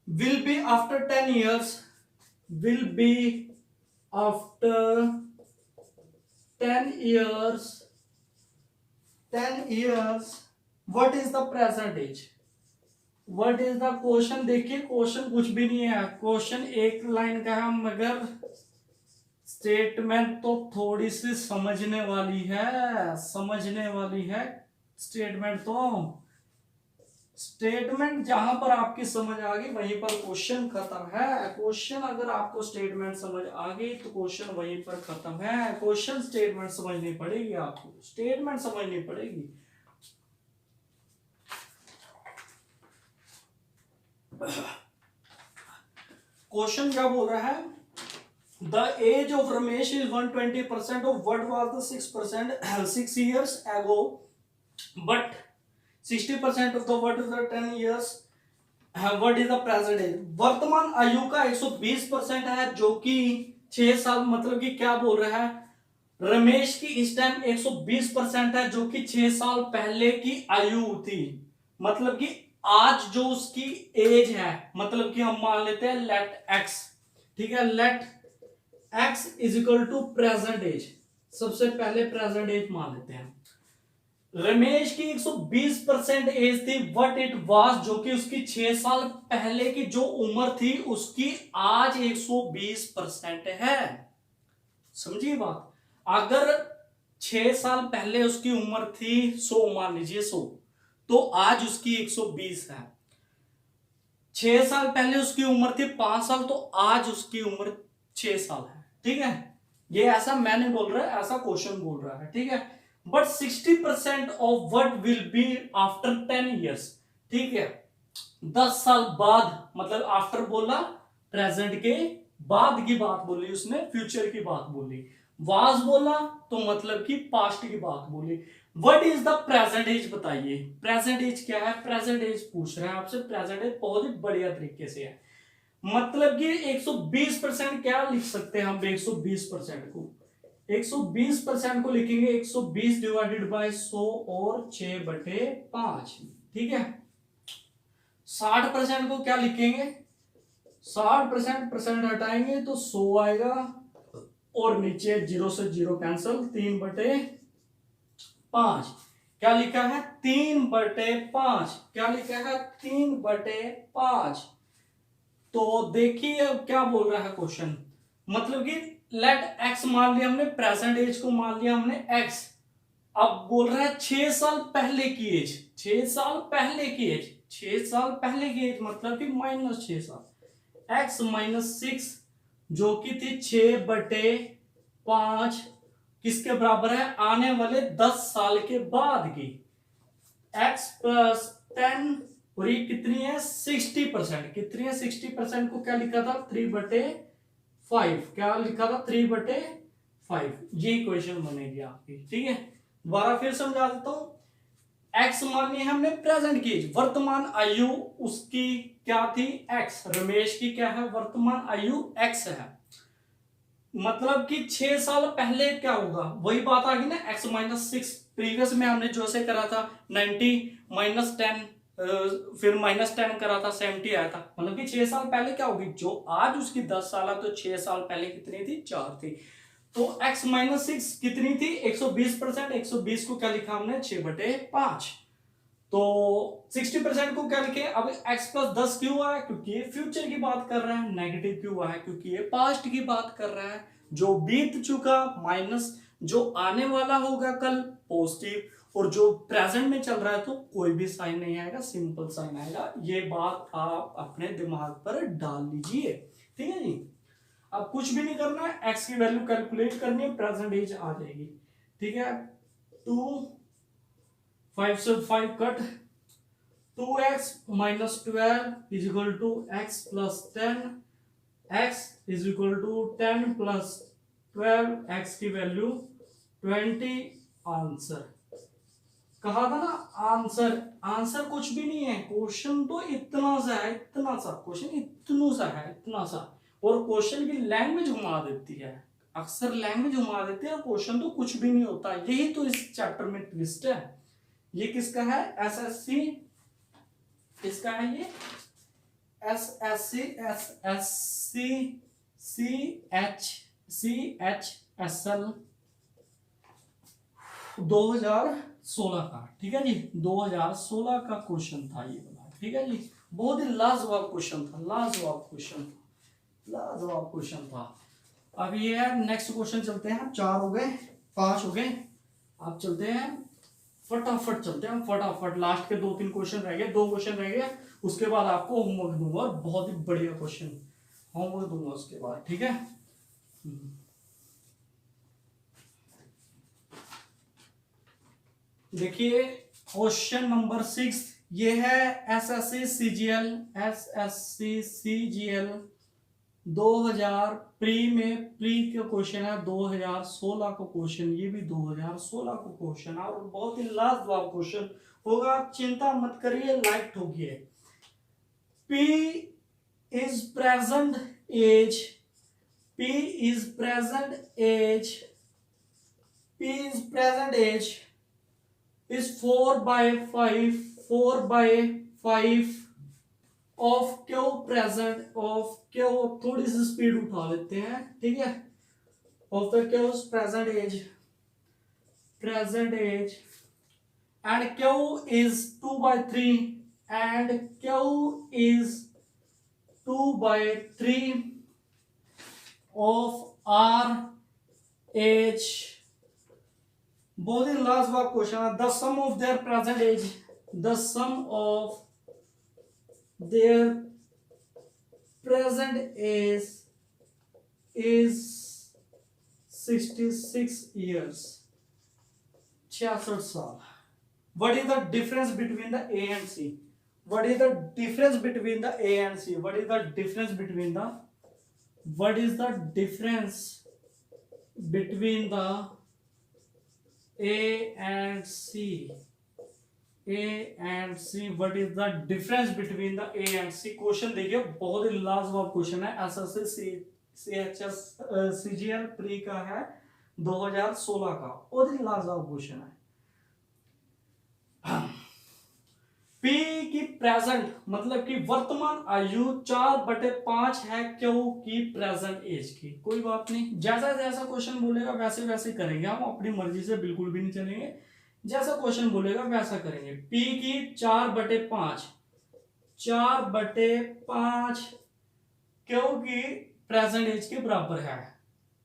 will be after 10 years, will be after 10 years, 10 years, what is the present age, what is the question. देखिए question कुछ भी नहीं है, question एक line का है, मगर statement तो थोड़ी सी समझने वाली है, समझने वाली है स्टेटमेंट। तो स्टेटमेंट जहां पर आपकी समझ आ गई वहीं पर क्वेश्चन खत्म है। क्वेश्चन अगर आपको स्टेटमेंट समझ आ गई तो क्वेश्चन वहीं पर खत्म है। क्वेश्चन स्टेटमेंट समझनी पड़ेगी, आपको स्टेटमेंट समझनी पड़ेगी। क्वेश्चन क्या बोल रहा है, the age of Ramesh is 120% of what was the 6% 6 years ago, but 60% of the what is the 10 years, what is the present age. वर्तमान आयु का 120% है, जो कि 6 साल, मतलब कि क्या बोल रहा है, रमेश की इस टाइम 120% है, जो कि 6 साल पहले की आयु थी। मतलब कि आज जो उसकी एज है, मतलब कि हम मान लेते हैं लेट एक्स, ठीक है, let x is equal to present age. सबसे पहले प्रेजेंट एज मान लेते हैं। रमेश की 120% एज थी, व्हाट इट वाज, जो कि उसकी 6 साल पहले की जो उम्र थी उसकी आज 120% है। समझिए बात, अगर 6 साल पहले उसकी उम्र थी 100, मान लीजिए 100, तो आज उसकी 120 है। 6 साल पहले उसकी उम्र थी 5 साल, तो आज उसकी उम्र 6 साल है। ठीक है, ये ऐसा मैं नहीं बोल रहा, ऐसा क्वेश्चन बोल रहा है। ठीक है, but 60% of what will be after 10 years, ठीक है, 10 साल बाद, मतलब आफ्टर बोला प्रेजेंट के बाद की बात बोली उसने, फ्यूचर की बात बोली। वाज बोला तो मतलब कि पास्ट की बात बोली। What is the present age, बताइए प्रेजेंट एज क्या है। प्रेजेंट एज पूछ रहे हैं आपसे, प्रेजेंट एज बहुत ही बढ़िया तरीके से है। मतलब कि 120% क्या लिख सकते हैं हम, 120% को, 120% को लिखेंगे 120 डिवाइडेड बाय 100 और 6/5। ठीक है, 60% को क्या लिखेंगे, 60% हटाएंगे तो 100 आएगा, और नीचे 0 से 0 कैंसल, 3/5। क्या लिखा है, 3/5। क्या लिखा है, 3/5। तो देखिए अब क्या बोल रहा है क्वेश्चन, मतलब कि लेट एक्स मान लिया हमने, प्रेजेंट एज को मान लिया हमने एक्स। अब बोल रहा है 6 साल पहले की एज, 6 साल पहले की एज, 6 साल पहले की एज मतलब कि -6 साल, x -6 जो कि थी 6/5, किसके बराबर है, आने वाले 10 साल के बाद की। x + 10 और ये कितनी है, 60%। कितनी है, 60% को क्या लिखा था, 3/5। क्या लिखा था, 3/5। ये क्वेश्चन बनेगी आपकी। ठीक है, दोबारा फिर समझा देता हूं। एक्स मान लिया हमने प्रेजेंट की एज, वर्तमान आयु उसकी क्या थी, एक्स। रमेश की क्या है, वर्तमान आयु एक्स है। मतलब कि 6 साल पहले क्या होगा, वही बात आ गई ना, x -6। प्रीवियस में हमने जो से करा था 90 -10, फिर -10 करा था 70 आया था। मतलब कि 6 साल पहले क्या होगी, जो आज उसकी 10 साल है, तो 6 साल पहले कितनी थी, 4 थी। तो x -6 कितनी थी, 120%। 120 को क्या लिखा हमने, 6/5। तो 60% को क्या लिखे, अब x + 10 क्यों आया, क्योंकि ये फ्यूचर की बात कर रहा है। नेगेटिव क्यों आया, क्योंकि ये पास्ट की बात कर रहा है, जो बीत चुका माइनस जो आने वाला होगा कल पॉजिटिव, और जो प्रेजेंट में चल रहा है तो कोई भी साइन नहीं आएगा, सिंपल साइन आएगा। ये बात आप अपने दिमाग पर डाल लीजिए। ठीक है जी, अब कुछ भी नहीं करना है, x की वैल्यू कैलकुलेट करनी है, प्रेजेंट एज आ जाएगी। ठीक है, 2 5 से 5 cut, 2x minus 12 is equal to x plus 10, x is equal to 10 plus 12, x की वैल्यू 20। आंसर कहा था ना, आंसर आंसर कुछ भी नहीं है, क्वेश्चन तो इतना सा है, इतना सा क्वेश्चन, इतना सा है, इतना सा। और क्वेश्चन की लैंग्वेज घुमा देती है, अक्सर लैंग्वेज घुमा देती है, और क्वेश्चन तो कुछ भी नहीं होता। यही तो इस चैप्टर में ट्विस्ट है। ये किसका है? एसएससी। किसका है ये? एसएससी, एसएससी, CHSL 2016 का। ठीक है जी, 2016 का क्वेश्चन था ये वाला। ठीक है जी, बहुत ही लाजवाब क्वेश्चन था, लाजवाब क्वेश्चन था, लाजवाब क्वेश्चन था। अब ये नेक्स्ट क्वेश्चन चलते हैं। 4 हो गए, 5 हो गए, अब चलते हैं फटाफट, चलते हैं फटाफट। लास्ट के 2-3 क्वेश्चन रह गए, 2 क्वेश्चन रह गए, उसके बाद आपको होमवर्क दूंगा, और बहुत ही बढ़िया क्वेश्चन होमवर्क दूंगा उसके बाद। ठीक है, देखिए क्वेश्चन नंबर 6 ये है। एसएससी सीजीएल 2000 प्री में, प्री का क्वेश्चन है, 2016 का क्वेश्चन, ये भी 2016 का क्वेश्चन है, और बहुत ही लाजवाब क्वेश्चन होगा, चिंता मत करिए, like ठोकिए। P is present age, P is present age, P is present age is 4/5, 4/5 of Q present, of Q, थोड़ी सी स्पीड उठा लेते हैं। ठीक है, of the Q present age and Q is 2/3, and Q is 2/3 of R age. बहुत ही लाजवाब क्वेश्चन है। The sum of their present age, the sum of their present age is 66 years, 66 साल। What is the difference between the A and C? What is the difference between the A and C? What is the difference between the, what is the difference between the A and C? A and C, what is the difference between the A and C? Question देखिए, बहुत ही लाजवाब question है। SSC CGL pre का है, 2016 का, बहुत ही लाजवाब क्वेश्चन है। P की प्रेजेंट मतलब कि वर्तमान आयु 4/5 है क्यू की प्रेजेंट एज की। कोई बात नहीं, जैसा जैसा क्वेश्चन बोलेगा वैसे वैसे करेंगे हम, अपनी मर्जी से बिल्कुल भी नहीं चलेंगे, जैसा क्वेश्चन बोलेगा वैसा करेंगे। P की 4/5, 4/5 क्यू की प्रेजेंट एज के बराबर है,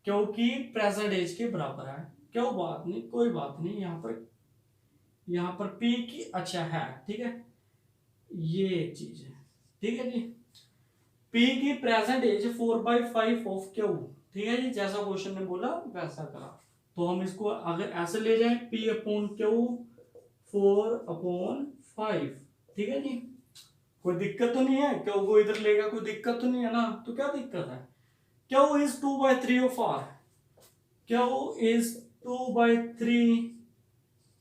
क्यू की प्रेजेंट एज के बराबर है। क्यों, बात नहीं, कोई बात नहीं, यहाँ पर P की अच्छा है। ठीक है, ये चीज है। ठीक है जी, P की प्रेजेंट एज 4/5 ऑफ क्यू। ठीक है जी, जैसा क्वेश्चन ने बोला वैसा करा। तो हम इसको अगर ऐसे ले जाएं, P/Q 4/5। ठीक है जी, कोई दिक्कत तो नहीं है, क्यू को इधर लेगा, कोई दिक्कत तो नहीं है ना, तो क्या दिक्कत है? Q is 2/3 of R, Q is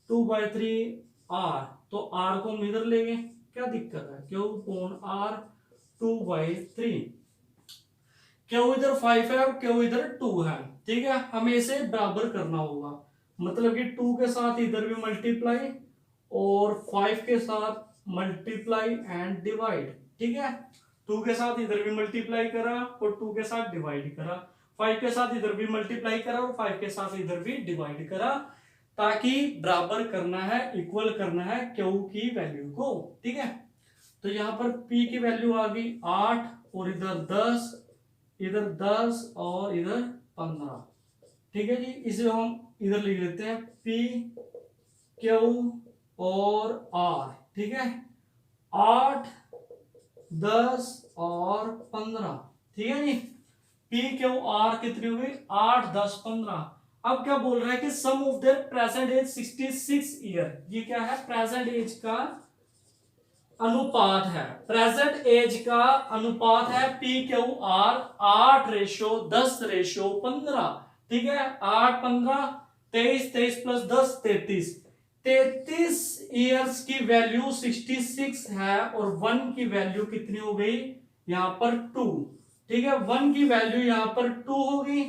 2/3 R, तो R को हम इधर लेंगे, क्या दिक्कत है? Q/R 2/3, Q इधर 5 है और Q इधर 2 है। ठीक है, हमें इसे बराबर करना होगा, मतलब कि 2 के साथ इधर भी मल्टीप्लाई और 5 के साथ मल्टीप्लाई एंड डिवाइड। ठीक है, 2 के साथ इधर भी मल्टीप्लाई करा और 2 के साथ डिवाइड करा, 5 के साथ इधर भी मल्टीप्लाई करा और 5 के साथ इधर भी डिवाइड करा, ताकि बराबर करना है, इक्वल करना है Q की वैल्यू को। ठीक है, तो यहाँ पर P की वैल्यू आ गई 8 और इधर 10, इधर 10 और इधर 15। ठीक है जी, इसे हम इधर लिख लेते हैं P, Q और R। ठीक है, 8, 10 और 15। ठीक है जी, P, Q, R कितनी हो गई? 8, 10, 15। अब क्या बोल रहा है कि sum of their present age 66 year. ये क्या है? प्रेजेंट एज का अनुपात है, प्रेजेंट एज का अनुपात है पी क्यू आर, 8:10:15। ठीक है, 8 15 23, 23 प्लस 10 33, 33 ईयर्स की वैल्यू 66 है और 1 की वैल्यू कितनी हो गई यहां पर 2। ठीक है, 1 की वैल्यू यहां पर 2 होगी,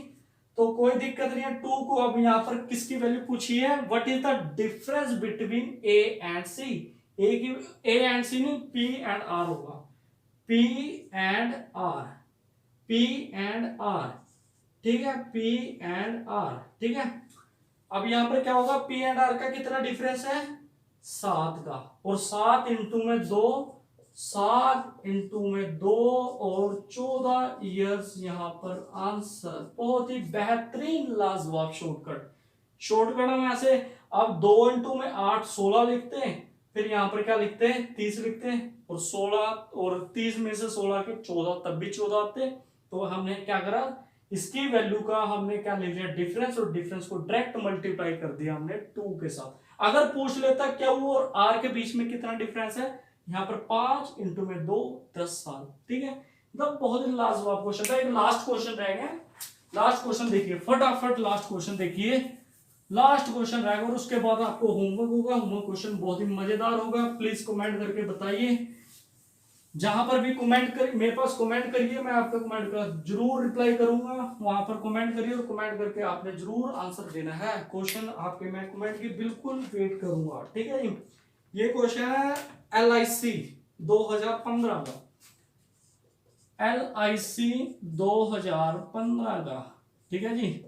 तो कोई दिक्कत नहीं है। 2 को अब यहां पर किसकी वैल्यू पूछी है, what is the difference between A and C. A and C नहीं, पी एंड आर होगा, P and R, P and R. ठीक है, पी एंड आर। ठीक है, अब यहां पर क्या होगा, पी एंड आर का कितना डिफरेंस है 7 का, और 7 इंटू में 2, 7 इंटू में 2 और 14 ईयर्स यहां पर आंसर। बहुत ही बेहतरीन लाजवाब शॉर्टकट। शॉर्टकट हम ऐसे अब 2 इंटू में 8 16 लिखते हैं, फिर यहां पर क्या लिखते हैं 30 लिखते हैं, और 16 और 30 में से 16 के 14 तब भी 14 आते। तो हमने क्या करा, इसकी वैल्यू का हमने क्या ले लिया डिफरेंस, और डिफरेंस को डायरेक्ट मल्टीप्लाई कर दिया हमने 2 के साथ। अगर पूछ लेता क्या वो और आर के बीच में कितना डिफरेंस है, यहां पर 5 इंटू में 2 10 साल। ठीक है, मतलब बहुत ही लाजवाब क्वेश्चन था। एक लास्ट क्वेश्चन रह गया, लास्ट क्वेश्चन देखिए फटाफट, लास्ट क्वेश्चन देखिए, लास्ट क्वेश्चन रहेगा और उसके बाद आपको होमवर्क होगा। होमवर्क क्वेश्चन बहुत ही मजेदार होगा, प्लीज कमेंट करके बताइए। जहां पर भी कमेंट कर मेरे पास कमेंट करिए, मैं आपका कमेंट का जरूर रिप्लाई करूंगा। वहां पर कमेंट करिए और कमेंट करके आपने जरूर आंसर देना है। क्वेश्चन आपके मैं कमेंट की बिल्कुल वेट करूंगा। ठीक है जी, ये क्वेश्चन है LIC 2015 का, LIC 2015 का। ठीक है जी,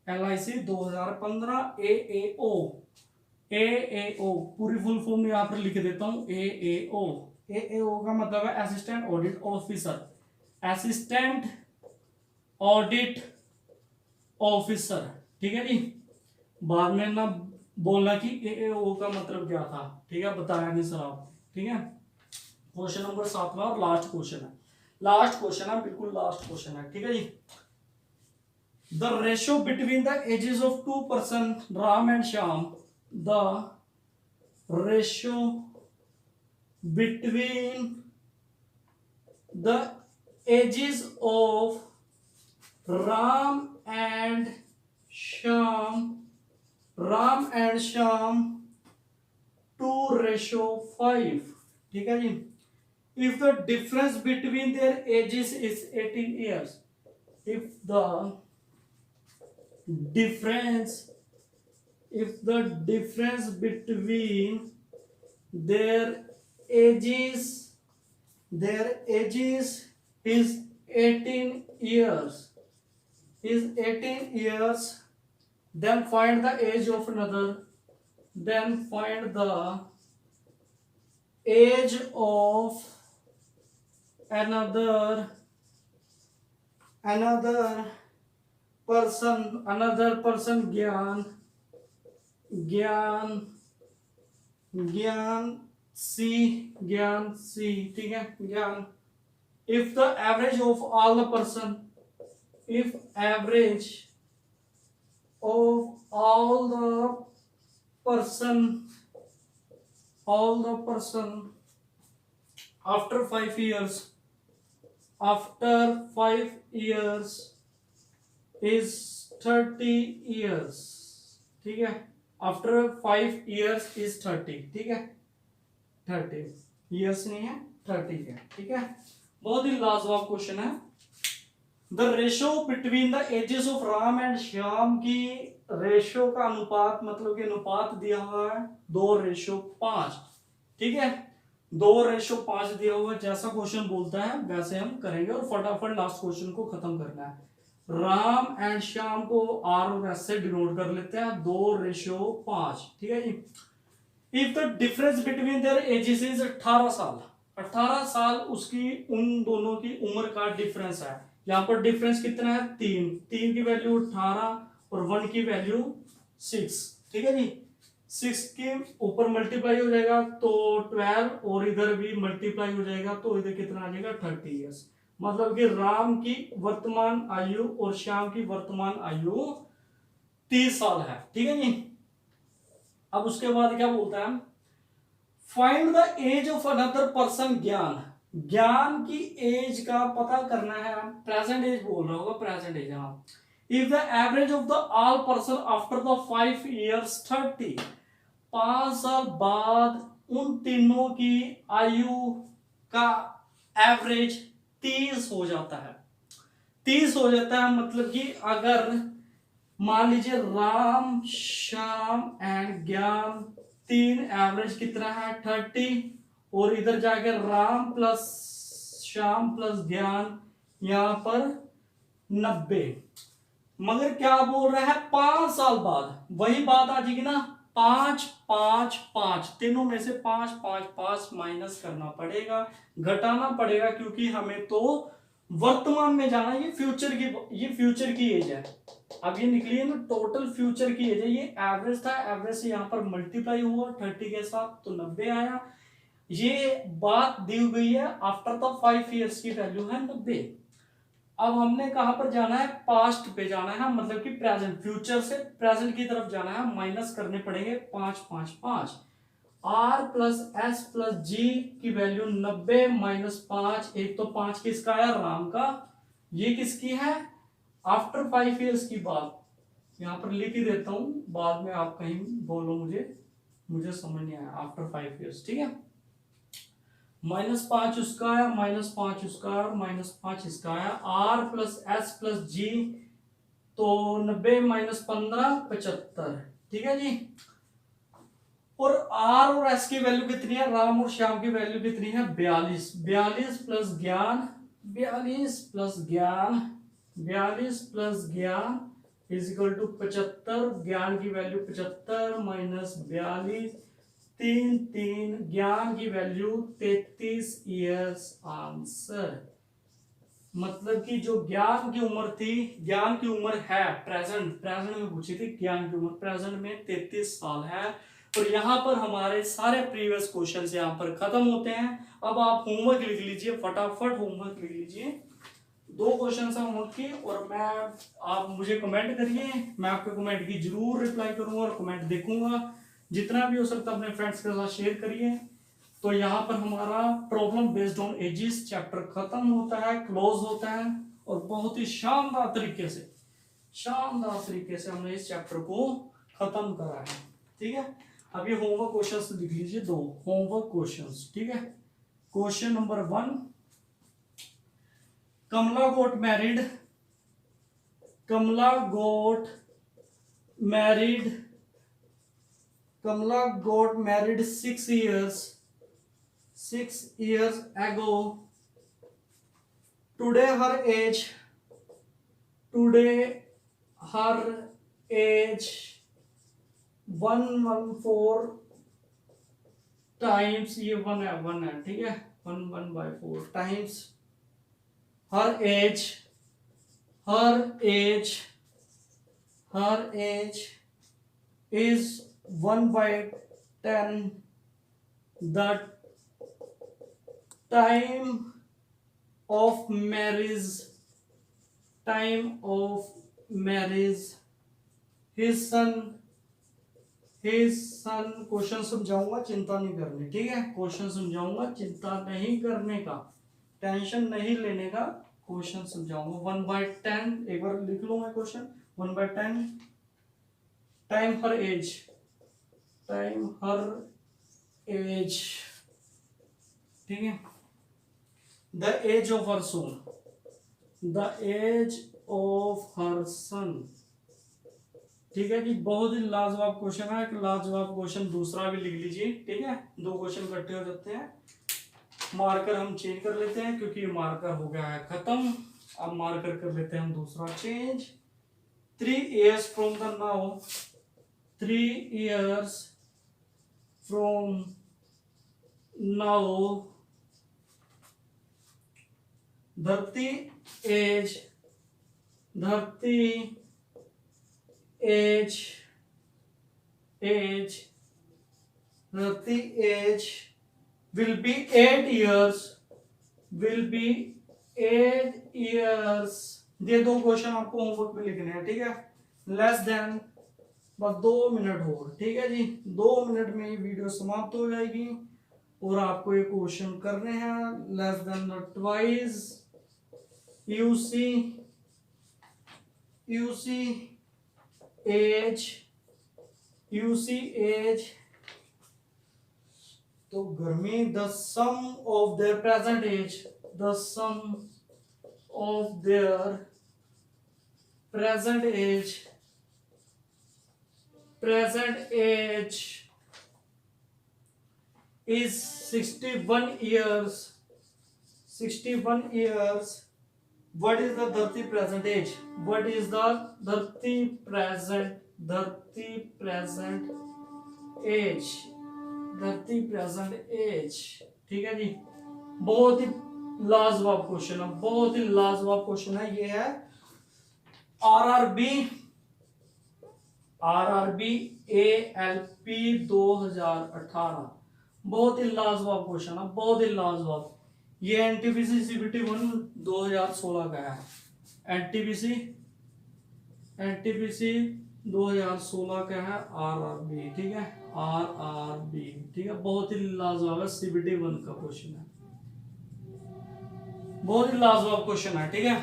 LIC 2015 AAO पूरी फुल फॉर्म यहां पर लिख देता हूं। AAO का मतलब है assistant audit officer, assistant audit officer. ठीक है जी, बाद में ना बोलना कि AAO का मतलब क्या था। ठीक है, बताया नहीं सर आप। ठीक है, क्वेश्चन नंबर 7वां और लास्ट क्वेश्चन है, लास्ट क्वेश्चन है, बिल्कुल लास्ट क्वेश्चन है। ठीक है जी, the ratio between the ages of 2 person Ram and Shyam, the ratio between the ages of Ram and Shyam, 2:5। ठीक है जी, if the difference between their ages is 18 years, if the difference between their ages is 18 years, then find the age of another, then find the age of another person ज्ञान सी। ठीक है, ज्ञान। if the average of all the person after 5 years is 30 years। ठीक है, after 5 years is 30। ठीक है, 30 years नहीं है, 30 है। ठीक है, बहुत ही लाजवाब क्वेश्चन है। The ratio between the ages of Ram and Shyam की रेशियो का अनुपात, मतलब कि अनुपात दिया हुआ है 2:5। ठीक है, 2:5 दिया हुआ है। जैसा क्वेश्चन बोलता है वैसे हम करेंगे और फटाफट लास्ट क्वेश्चन को खत्म करना है। राम एंड श्याम को आर और एस से डिनोट कर लेते हैं, 2:5। ठीक है जी, if the difference between their ages is 18 साल, 18 साल उसकी उन दोनों की उम्र का डिफरेंस है। यहां पर डिफरेंस कितना है 3 की वैल्यू 18 और 1 की वैल्यू 6। ठीक है जी, 6 के ऊपर मल्टीप्लाई हो जाएगा तो 12 और इधर भी मल्टीप्लाई हो जाएगा तो इधर कितना आ जाएगा 30 ईयर्स। मतलब कि राम की वर्तमान आयु और श्याम की वर्तमान आयु 30 साल है। ठीक है जी, अब उसके बाद क्या बोलता है, find the age of another person, ज्ञान, ज्ञान की एज का पता करना है। प्रेजेंट एज बोल रहा होगा, प्रेजेंट एज। हाँ, if the average of the all person after the 5 years 30, 5 साल बाद उन तीनों की आयु का एवरेज 30 हो जाता है। 30 हो जाता है मतलब कि अगर मान लीजिए राम, श्याम एंड ज्ञान, तीन एवरेज कितना है 30, और इधर जाके राम प्लस श्याम प्लस ज्ञान यहां पर 90। मगर क्या बोल रहा है 5 साल बाद, वही बात आ जाएगी ना, 5 5 5, तीनों में से 5 5 5 माइनस करना पड़ेगा, घटाना पड़ेगा, क्योंकि हमें तो वर्तमान में जाना है। ये फ्यूचर की एज है। अब ये निकली है ना टोटल फ्यूचर की एज है। ये एवरेज था, एवरेज से यहाँ पर मल्टीप्लाई हुआ 30 के साथ तो 90 आया। ये बात दी गई है आफ्टर द 5 years की वैल्यू है 90। अब हमने कहां पर जाना है, पास्ट पे जाना है, मतलब कि प्रेजेंट, फ्यूचर से प्रेजेंट की तरफ जाना है। माइनस करने पड़ेंगे 5 5 5। आर प्लस एस प्लस जी की वैल्यू 90 माइनस 5, एक तो 5 किसका है, राम का, ये किसकी है, आफ्टर 5 years की बात। यहां पर लिख ही देता हूं, बाद में आप कहीं बोलो मुझे समझ नहीं आया। आफ्टर 5 years, ठीक है। -5 उसका है, -5 उसका है, -5 इसका है। आर प्लस एस प्लस जी, तो 90 माइनस 15 75, ठीक है जी। और आर और एस की वैल्यू कितनी है, राम और श्याम की वैल्यू कितनी है 42। 42 प्लस ज्ञान, 42 प्लस ज्ञान, 42 प्लस ज्ञान इज इक्वल टू 75। ज्ञान की वैल्यू 75 माइनस 42, 3 3, ज्ञान की वैल्यू 33 ईयर्स आंसर। मतलब कि जो ज्ञान की उम्र थी, ज्ञान की उम्र है प्रेजेंट में पूछी थी, ज्ञान की उम्र प्रेजेंट में 33 साल है। और यहाँ पर हमारे सारे प्रीवियस क्वेश्चन यहाँ पर खत्म होते हैं। अब आप होमवर्क लिख लीजिए, फटाफट होमवर्क लिख लीजिए। 2 क्वेश्चन है होमवर्क की, और आप मुझे कमेंट करिए, मैं आपके कमेंट की जरूर रिप्लाई करूंगा और कमेंट देखूंगा। जितना भी हो सकता है अपने फ्रेंड्स के साथ शेयर करिए। तो यहाँ पर हमारा problem based on ages chapter खत्म होता है, क्लोज होता है, और बहुत ही शानदार तरीके से हमने इस चैप्टर को खत्म करा है, ठीक है। अब ये होमवर्क क्वेश्चंस लिख लीजिए, 2 होमवर्क क्वेश्चंस, ठीक है। Question number 1, Kamala got married 6 years ago. Today her age 114 times, ये 1 है, ठीक है, 1/4 times her age is 1/10 the time of marriage his son question समझाऊंगा, चिंता नहीं करनी, ठीक है। क्वेश्चन समझाऊंगा, चिंता नहीं करने का, टेंशन नहीं लेने का, क्वेश्चन समझाऊंगा। 1/10, एक बार लिख लो मैं क्वेश्चन। 1/10 टाइम हर एज, ठीक है। द एज ऑफ हर सन, ठीक है जी। बहुत ही लाजवाब क्वेश्चन है, लाजवाब क्वेश्चन दूसरा भी लिख लीजिए, ठीक है। 2 क्वेश्चन इकट्ठे हो जाते हैं। मार्कर हम चेंज कर लेते हैं, क्योंकि मार्कर हो गया है खत्म। अब मार्कर कर लेते हैं हम दूसरा change. 3 years from the now, 3 years from now धरती एज will be 8 years, ये 2 क्वेश्चन आपको होमवर्क में लिखने हैं, ठीक है। लेस देन, बस 2 मिनट हो, ठीक है जी। 2 मिनट में ये वीडियो समाप्त हो जाएगी। और आपको ये क्वेश्चन करने हैं less than twice UC age तो गर्मी the sum of their present age the sum of their present age is 61 years. What is the धरती present age? What is the धरती present age? ठीक है जी, बहुत ही लाजवाब क्वेश्चन है, ये है आरआरबी ALP 2018। बहुत ही लाजवाब क्वेश्चन है, बहुत ही लाजवाब। ये एनटीपीसी CBT 1 2016 का है। एनटीपीसी 2016 का है आरआरबी, ठीक है, आरआरबी, ठीक है, बहुत ही लाजवाब है, CBT 1 का क्वेश्चन है, बहुत ही लाजवाब क्वेश्चन है, ठीक है।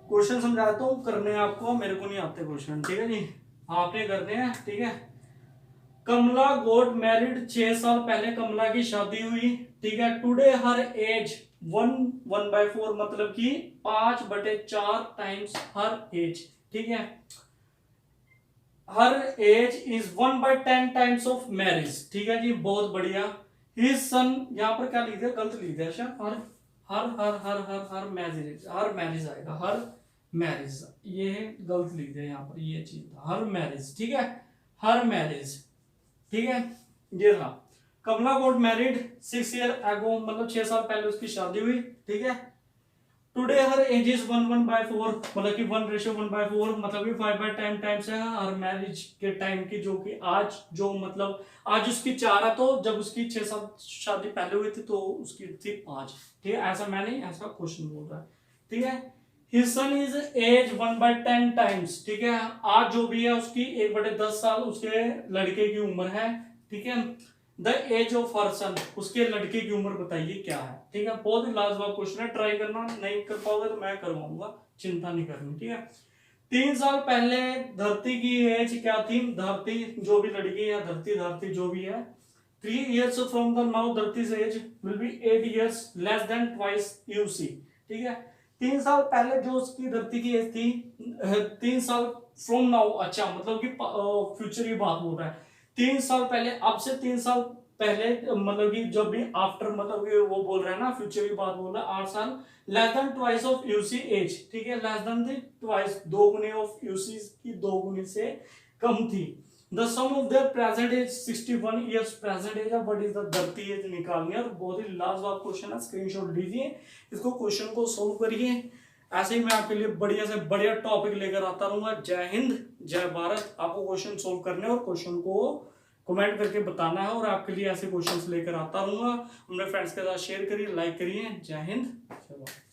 क्वेश्चन समझाता हूँ, करने आपको, मेरे को नहीं आते क्वेश्चन, ठीक है जी, आपने करने हैं, ठीक है। कमला गोट मैरिड, 6 साल पहले कमला की शादी हुई, ठीक है। टुडे हर एज 1/4 मतलब कि 5/4 टाइम्स हर एज, ठीक है। Her age is 1/10 times of marriage, ठीक है जी, बहुत बढ़िया। हिज सन, यहाँ पर क्या लिख दिया, गलत लिख दिया, हर मैरिज आएगा, हर मैरिज, ये गलत लिख दिया यहाँ पर, ये चीज हर मैरिज, ठीक है, हर मैरिज, ठीक है। ये था कमला गॉट मैरिड 6 ईयर एगो, मतलब 6 साल पहले उसकी शादी हुई, ठीक है। टुडे हर एज इज 1/4 मतलब कि 1:1/4 मतलब कि 5/10 टाइम्स है हर मैरिज के टाइम की, जो कि आज, जो मतलब आज उसकी 4 है, तो जब उसकी 6 साल शादी पहले हुई थी तो उसकी थी 5, ठीक है। ऐसा मैंने ऐसा क्वेश्चन बोल रहा है, ठीक है। His son is age 1/10 times, ठीक है। आज जो भी है उसकी 1/10 साल उसके लड़के की उम्र है, ठीक है। द एज ऑफ हर सन, उसके लड़के की उम्र बताइए क्या है, ठीक है। बहुत ही लाजवाब क्वेश्चन है, ट्राई करना, नहीं कर पाओगे तो मैं करवाऊंगा, चिंता नहीं करनी, ठीक है। 3 साल पहले धरती की एज क्या थी, धरती जो भी लड़की है, धरती जो भी है, 3 years from the now Dharti's age will be 8 years less than twice यूसी, ठीक है। 3 साल पहले जो उसकी धरती की एज थी, 3 साल फ्रॉम नाउ, अच्छा मतलब कि फ्यूचर की बात हो रहा है, 3 साल पहले, अब से 3 साल पहले, मतलब कि जब भी आफ्टर, मतलब कि वो बोल रहा है ना, फ्यूचर की बात बोल रहा है, 8 साल less than twice of UC age, ठीक है, लेस देन द ट्वाइस, 2 गुने ऑफ यूसी की 2 गुने से कम थी। The sum of their present age 61 years present age, what is the धरती एज निकालनी है। और बहुत ही लाजवाब क्वेश्चन है, स्क्रीनशॉट लीजिए, इसको क्वेश्चन को सोल्व करिए। ऐसे ही मैं आपके लिए बढ़िया से बढ़िया टॉपिक लेकर आता रहूंगा। जय हिंद, जय भारत। आपको क्वेश्चन सोल्व करने और क्वेश्चन को कमेंट करके बताना है, और आपके लिए ऐसे क्वेश्चंस लेकर आता रहूंगा। अपने फ्रेंड्स के साथ शेयर करिए, लाइक करिए। जय हिंद, जय भारत।